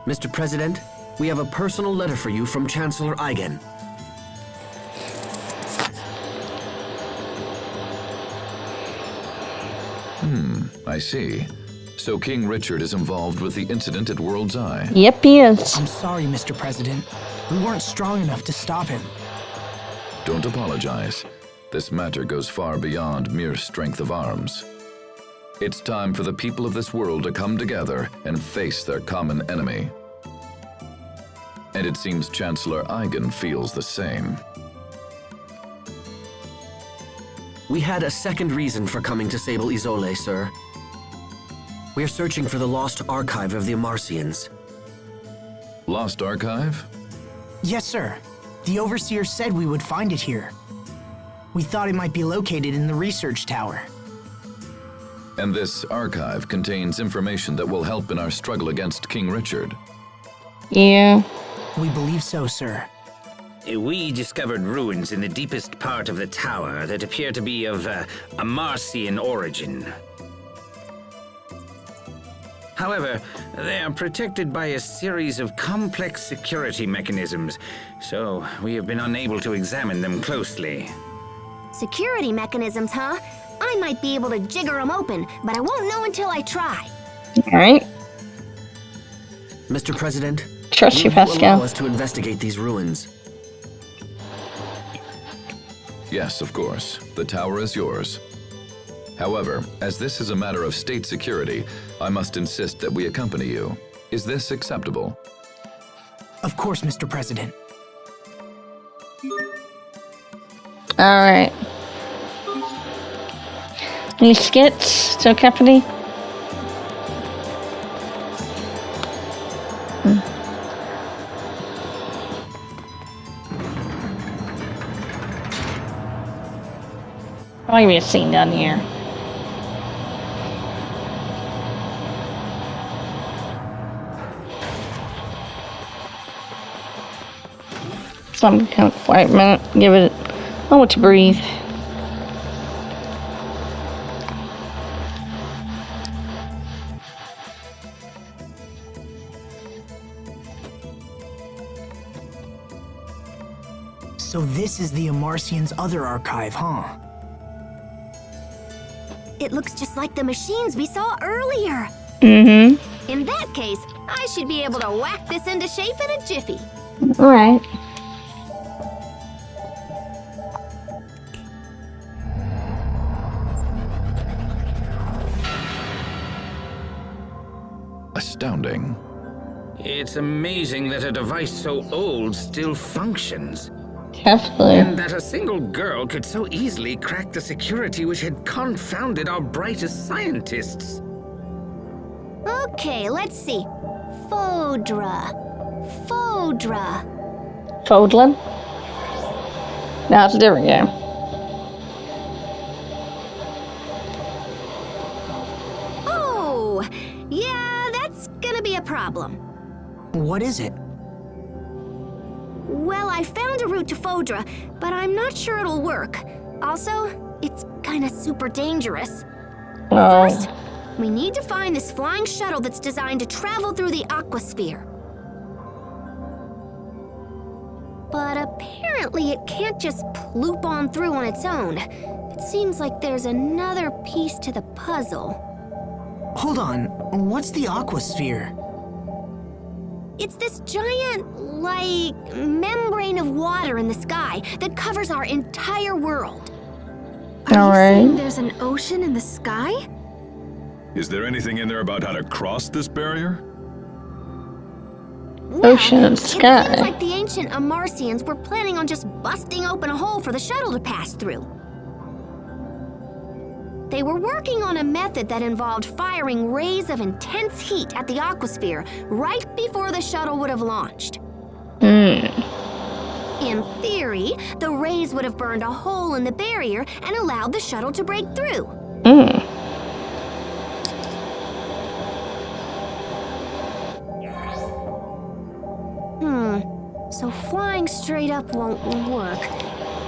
Mr. President, we have a personal letter for you from Chancellor Eigen. I see. So King Richard is involved with the incident at World's Eye. Yep, he is. I'm sorry, Mr. President. We weren't strong enough to stop him. Don't apologize. This matter goes far beyond mere strength of arms. It's time for the people of this world to come together and face their common enemy. And it seems Chancellor Eigen feels the same. We had a second reason for coming to Sable Isole, sir. We're searching for the lost archive of the Amarcians. Lost archive? Yes, sir. The Overseer said we would find it here. We thought it might be located in the research tower. And this archive contains information that will help in our struggle against King Richard. Yeah. We believe so, sir. We discovered ruins in the deepest part of the tower that appear to be of Amarcian origin. However, they are protected by a series of complex security mechanisms, so we have been unable to examine them closely. Security mechanisms, huh? I might be able to jigger them open, but I won't know until I try. All right. Mr. President, Trust you, will Pascal. allow us to investigate these ruins. Yes, of course. The tower is yours. However, as this is a matter of state security, I must insist that we accompany you. Is this acceptable? Of course, Mr. President. All right. Any skits to accompany? Probably be a scene down here. Some kind of quiet minute. Give it a moment to breathe. So this is the Amarcians' other archive, huh? It looks just like the machines we saw earlier. Mm-hmm. In that case, I should be able to whack this into shape in a jiffy. All right. It's amazing that a device so old still functions. Definitely. And that a single girl could so easily crack the security which had confounded our brightest scientists. Okay, let's see. Fodra. Fodlin? No, it's a different game. Oh, yeah, that's gonna be a problem. What is it? Well, I found a route to Fodra, but I'm not sure it'll work. Also, it's kinda super dangerous. Oh. First, we need to find this flying shuttle that's designed to travel through the aquasphere. But apparently it can't just ploop on through on its own. It seems like there's another piece to the puzzle. Hold on, what's the aquasphere? It's this giant, membrane of water in the sky that covers our entire world. All right. Saying there's an ocean in the sky? Is there anything in there about how to cross this barrier? Well, Ocean and It sky. seems like the ancient Amarcians were planning on just busting open a hole for the shuttle to pass through. They were working on a method that involved firing rays of intense heat at the aquasphere right before the shuttle would have launched. In theory, the rays would have burned a hole in the barrier and allowed the shuttle to break through. So flying straight up won't work.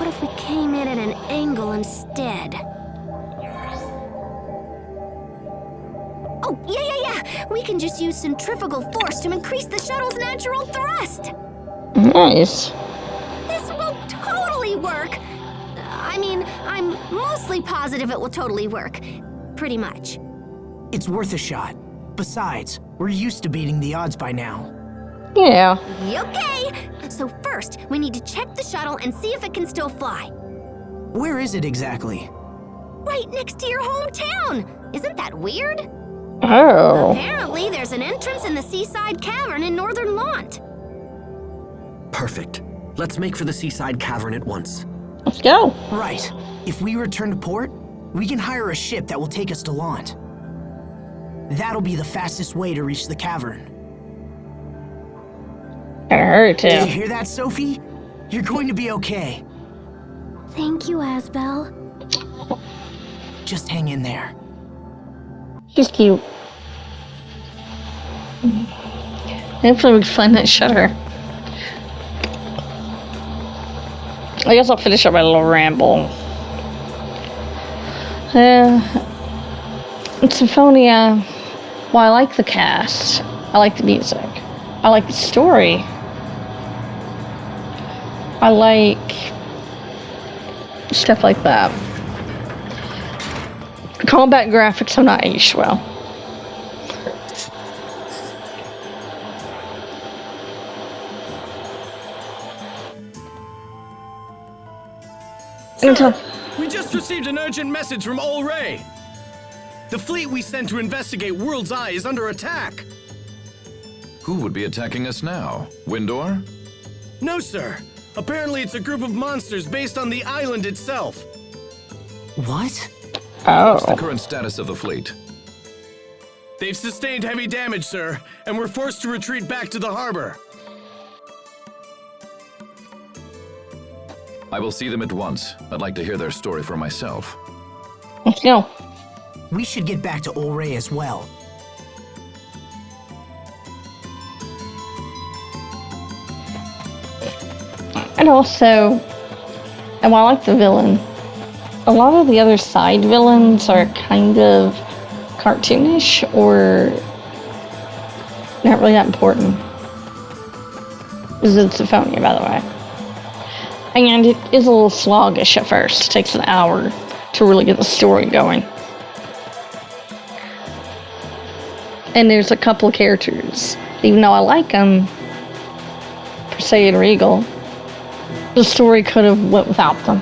What if we came in at an angle instead? Oh, yeah. We can just use centrifugal force to increase the shuttle's natural thrust. Nice. This will totally work. I mean, I'm mostly positive it will totally work. Pretty much. It's worth a shot. Besides, we're used to beating the odds by now. Yeah. Okay. So first, we need to check the shuttle and see if it can still fly. Where is it exactly? Right next to your hometown. Isn't that weird? Oh. Apparently, there's an entrance in the seaside cavern in northern Lont. Perfect. Let's make for the seaside cavern at once. Let's go. Right. If we return to port, we can hire a ship that will take us to Lont. That'll be the fastest way to reach the cavern. Gotta hurry too. Did you hear that, Sophie? You're going to be okay. Thank you, Asbel. Just hang in there. She's cute. Hopefully we can find that shutter. I guess I'll finish up my little ramble. Symphonia, well, I like the cast. I like the music. I like the story. I like stuff like that. Combat graphics have not aged well. Sir, we just received an urgent message from Ol Ray. The fleet we sent to investigate World's Eye is under attack. Who would be attacking us now? Windor? No, sir. Apparently it's a group of monsters based on the island itself. What? What's the current status of the fleet? They've sustained heavy damage, sir, and we're forced to retreat back to the harbor. I will see them at once. I'd like to hear their story for myself. Let's go. We should get back to Ol Ray as well. And also, and while I like the villain, a lot of the other side villains are kind of cartoonish or not really that important. This is Symphonia, by the way. And it is a little sluggish at first. It takes an hour to really get the story going. And there's a couple of characters, even though I like them, Persei and Regal, the story could have went without them.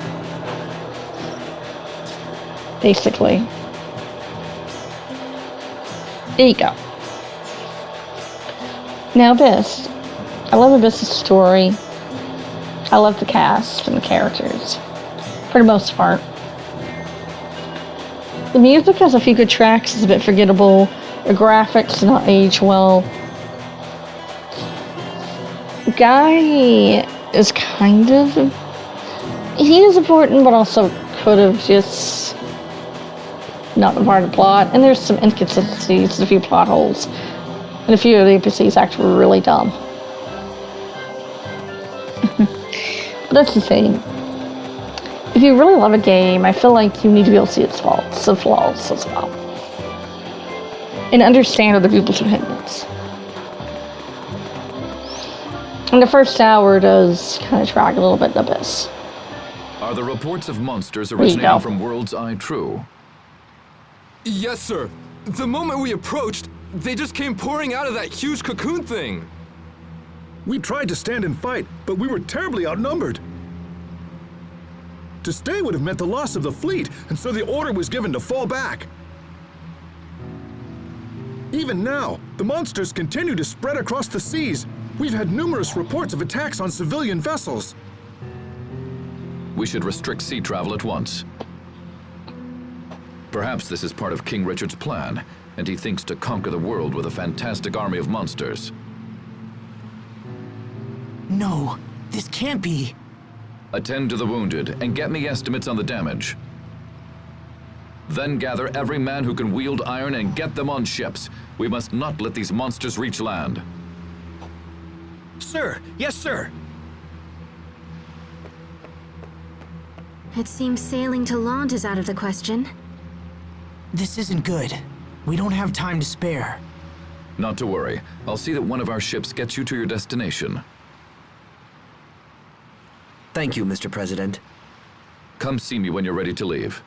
Basically. There you go. Now Abyss. I love Abyss's story. I love the cast and the characters. For the most part. The music has a few good tracks, it's a bit forgettable. The graphics do not age well. The guy is kind of... He is important, but also could have just not been part of the plot. And there's some inconsistencies, a few plot holes. And a few of the NPCs actually really dumb. But that's the thing. If you really love a game, I feel like you need to be able to see its faults, the flaws as well. And understand other people's opinions. And the first hour does kind of drag a little bit in Abyss. Are the reports of monsters originating from World's Eye true? Yes, sir. The moment we approached, they just came pouring out of that huge cocoon thing. We tried to stand and fight, but we were terribly outnumbered. To stay would have meant the loss of the fleet, and so the order was given to fall back. Even now, the monsters continue to spread across the seas. We've had numerous reports of attacks on civilian vessels. We should restrict sea travel at once. Perhaps this is part of King Richard's plan, and he thinks to conquer the world with a fantastic army of monsters. No, this can't be. Attend to the wounded and get me estimates on the damage. Then gather every man who can wield iron and get them on ships. We must not let these monsters reach land. Sir, yes, sir. It seems sailing to Lond is out of the question. This isn't good. We don't have time to spare. Not to worry. I'll see that one of our ships gets you to your destination. Thank you, Mr. President. Come see me when you're ready to leave.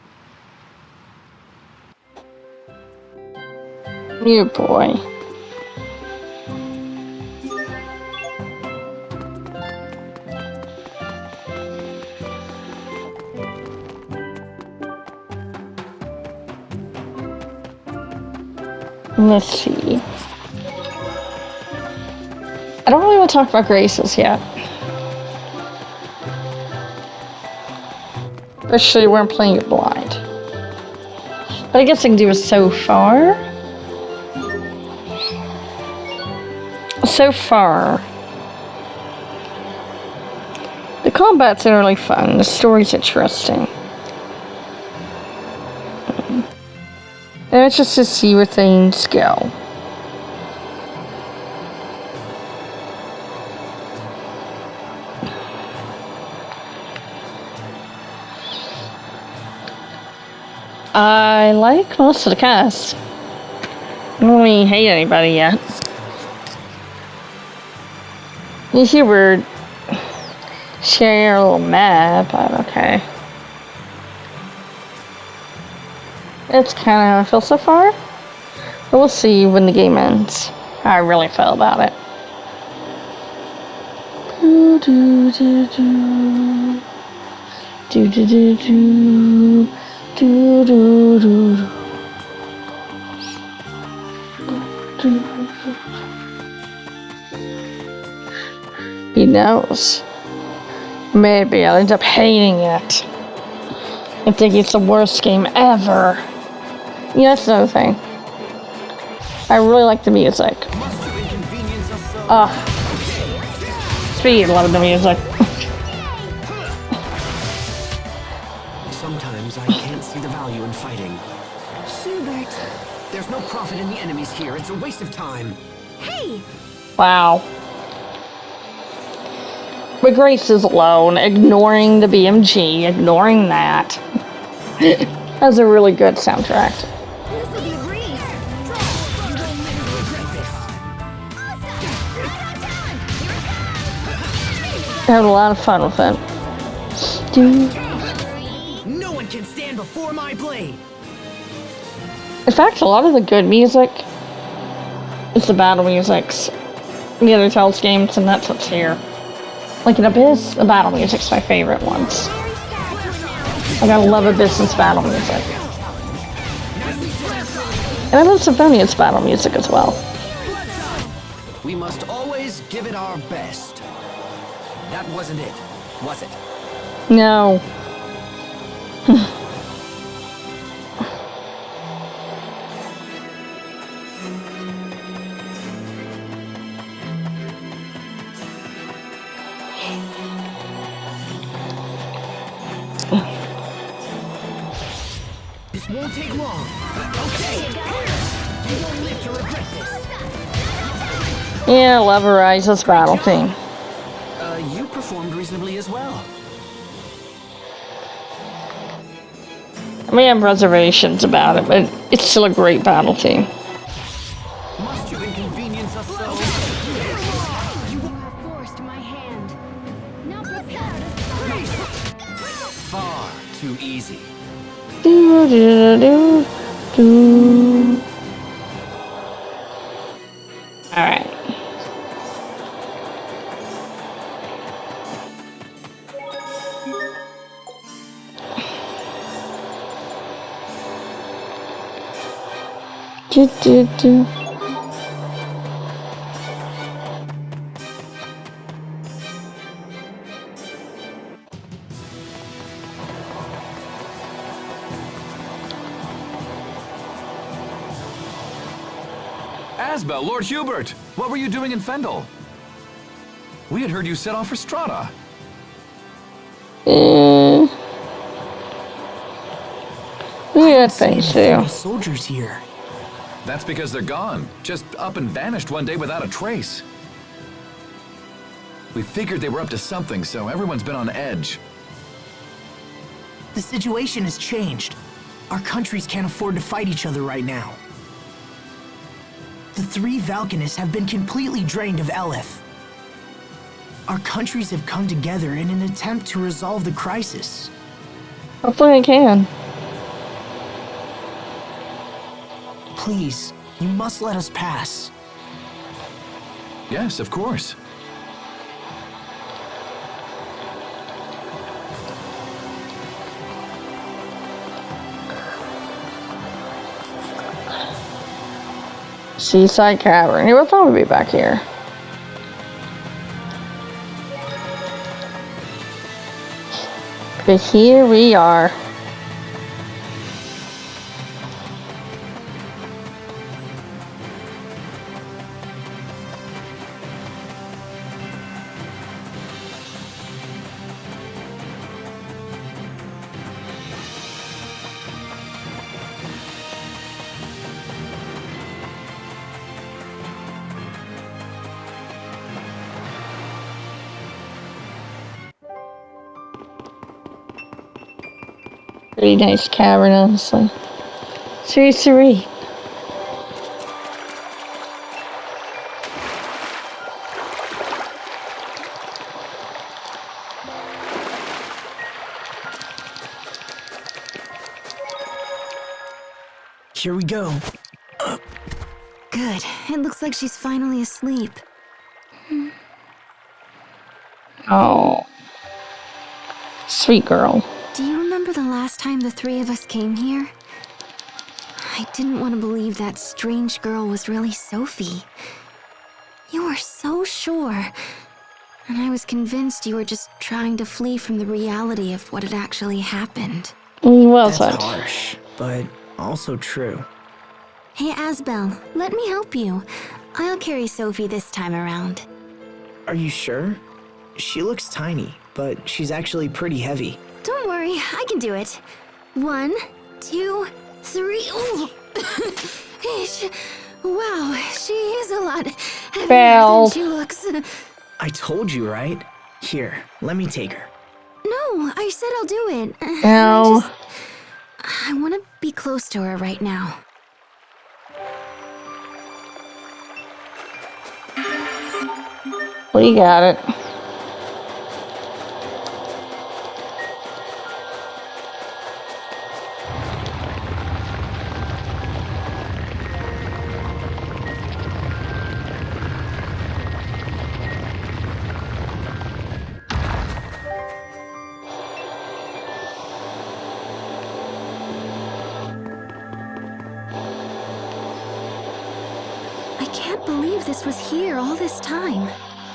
You boy. Let's see. I don't really want to talk about Graces yet. Especially when I'm playing it blind. But I guess I can do it so far. So far. The combat's really fun. The story's interesting. And it's just to see where things go. I like most of the cast. I don't really hate anybody yet. You see, we're sharing a little map, but okay. It's kind of how I feel so far. But we'll see when the game ends how I really feel about it. Do do do do. Do do do do. Do do do do. He knows. Maybe I'll end up hating it. I think it's the worst game ever. Yeah, that's another thing. I really like the music. Speed, love the music. Sometimes I can't see the value in fighting. Hubert. There's no profit in the enemies here. It's a waste of time. Hey! Wow. But Grace is alone, ignoring the BMG, ignoring that. Has a really good soundtrack. This'll be a breeze. I had a lot of fun with it. No one can stand before my blade. In fact, a lot of the good music is the battle musics. The other Tales games, and that's what's here. Like in Abyss, the battle music's my favorite ones. I gotta love Abyss's battle music. And I love Symphonia's battle music as well. We must all give it our best. That wasn't it, was it? No. This won't take long. Okay, you won't live to regret this. Yeah, leverize this battle team. You performed reasonably as well. We have reservations about it, but it's still a great battle team. Must you inconvenience us so? You have forced my hand. Now prepare to Far too easy. Do, do, do, do. All right. Do. Asbel, Lord Hubert, what were you doing in Fendel? We had heard you set off for Strata. Yeah, thanks too. Soldiers here. That's because they're gone. Just up and vanished one day without a trace. We figured they were up to something, so everyone's been on edge. The situation has changed. Our countries can't afford to fight each other right now. The three Valkanists have been completely drained of Elith. Our countries have come together in an attempt to resolve the crisis. Hopefully I can. Please, you must let us pass. Yes, of course. Seaside Cavern. You would thought we'd be back here. But here we are. Pretty nice cavern, honestly. It's very serene. Here we go. Good. It looks like she's finally asleep. Oh. Sweet girl. Do you remember the last time the three of us came here? I didn't want to believe that strange girl was really Sophie. You were so sure. And I was convinced you were just trying to flee from the reality of what had actually happened. Well That's said. harsh, but also true. Hey, Asbel, let me help you. I'll carry Sophie this time around. Are you sure? She looks tiny, but she's actually pretty heavy. Don't worry, I can do it. 1, 2, 3. Ooh. Wow, she is a lot heavier than she looks. I told you, right? Here, let me take her. No, I said I'll do it. Ow. I want to be close to her right now. We got it. I can't believe this was here all this time.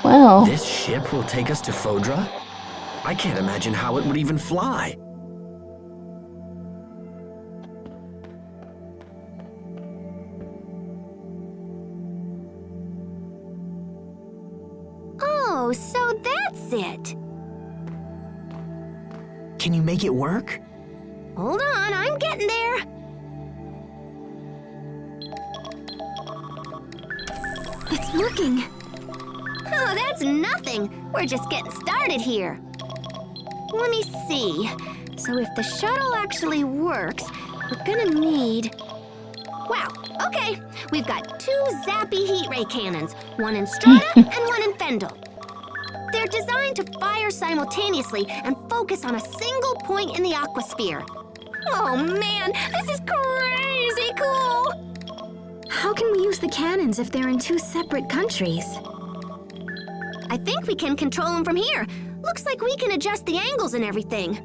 Wow. This ship will take us to Fodra? I can't imagine how it would even fly. Oh, so that's it. Can you make it work? Hold on, I'm getting there. It's working. Oh, that's nothing. We're just getting started here. Let me see. So if the shuttle actually works, we're gonna need... Wow, okay. We've got 2 zappy heat ray cannons, one in Strata and one in Fendel. They're designed to fire simultaneously and focus on a single point in the aquasphere. Oh man, this is crazy cool! How can we use the cannons if they're in 2 separate countries? I think we can control them from here. Looks like we can adjust the angles and everything.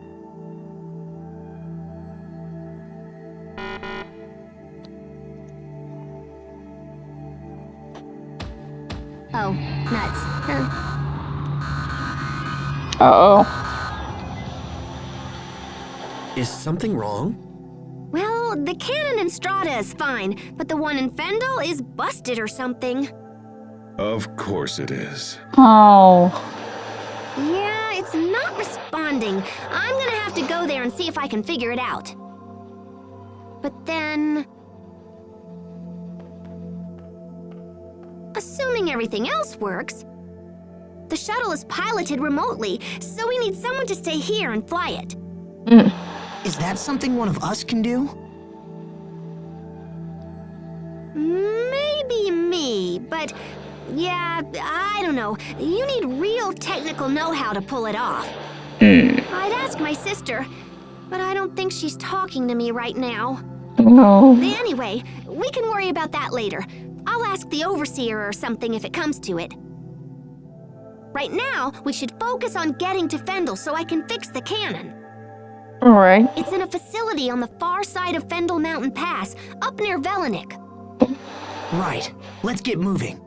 Oh, nuts. Uh-oh. Is something wrong? Well, the cannon in Strata is fine, but the one in Fendel is busted or something. Of course it is. Oh. Yeah, it's not responding. I'm gonna have to go there and see if I can figure it out. But then... assuming everything else works, the shuttle is piloted remotely, so we need someone to stay here and fly it. Is that something one of us can do? Maybe me, but yeah, I don't know. You need real technical know-how to pull it off. I'd ask my sister, but I don't think she's talking to me right now. No. Anyway, we can worry about that later. I'll ask the overseer or something if it comes to it. Right now, we should focus on getting to Fendel so I can fix the cannon. Alright. It's in a facility on the far side of Fendel Mountain Pass, up near Velenik. Right. Let's get moving.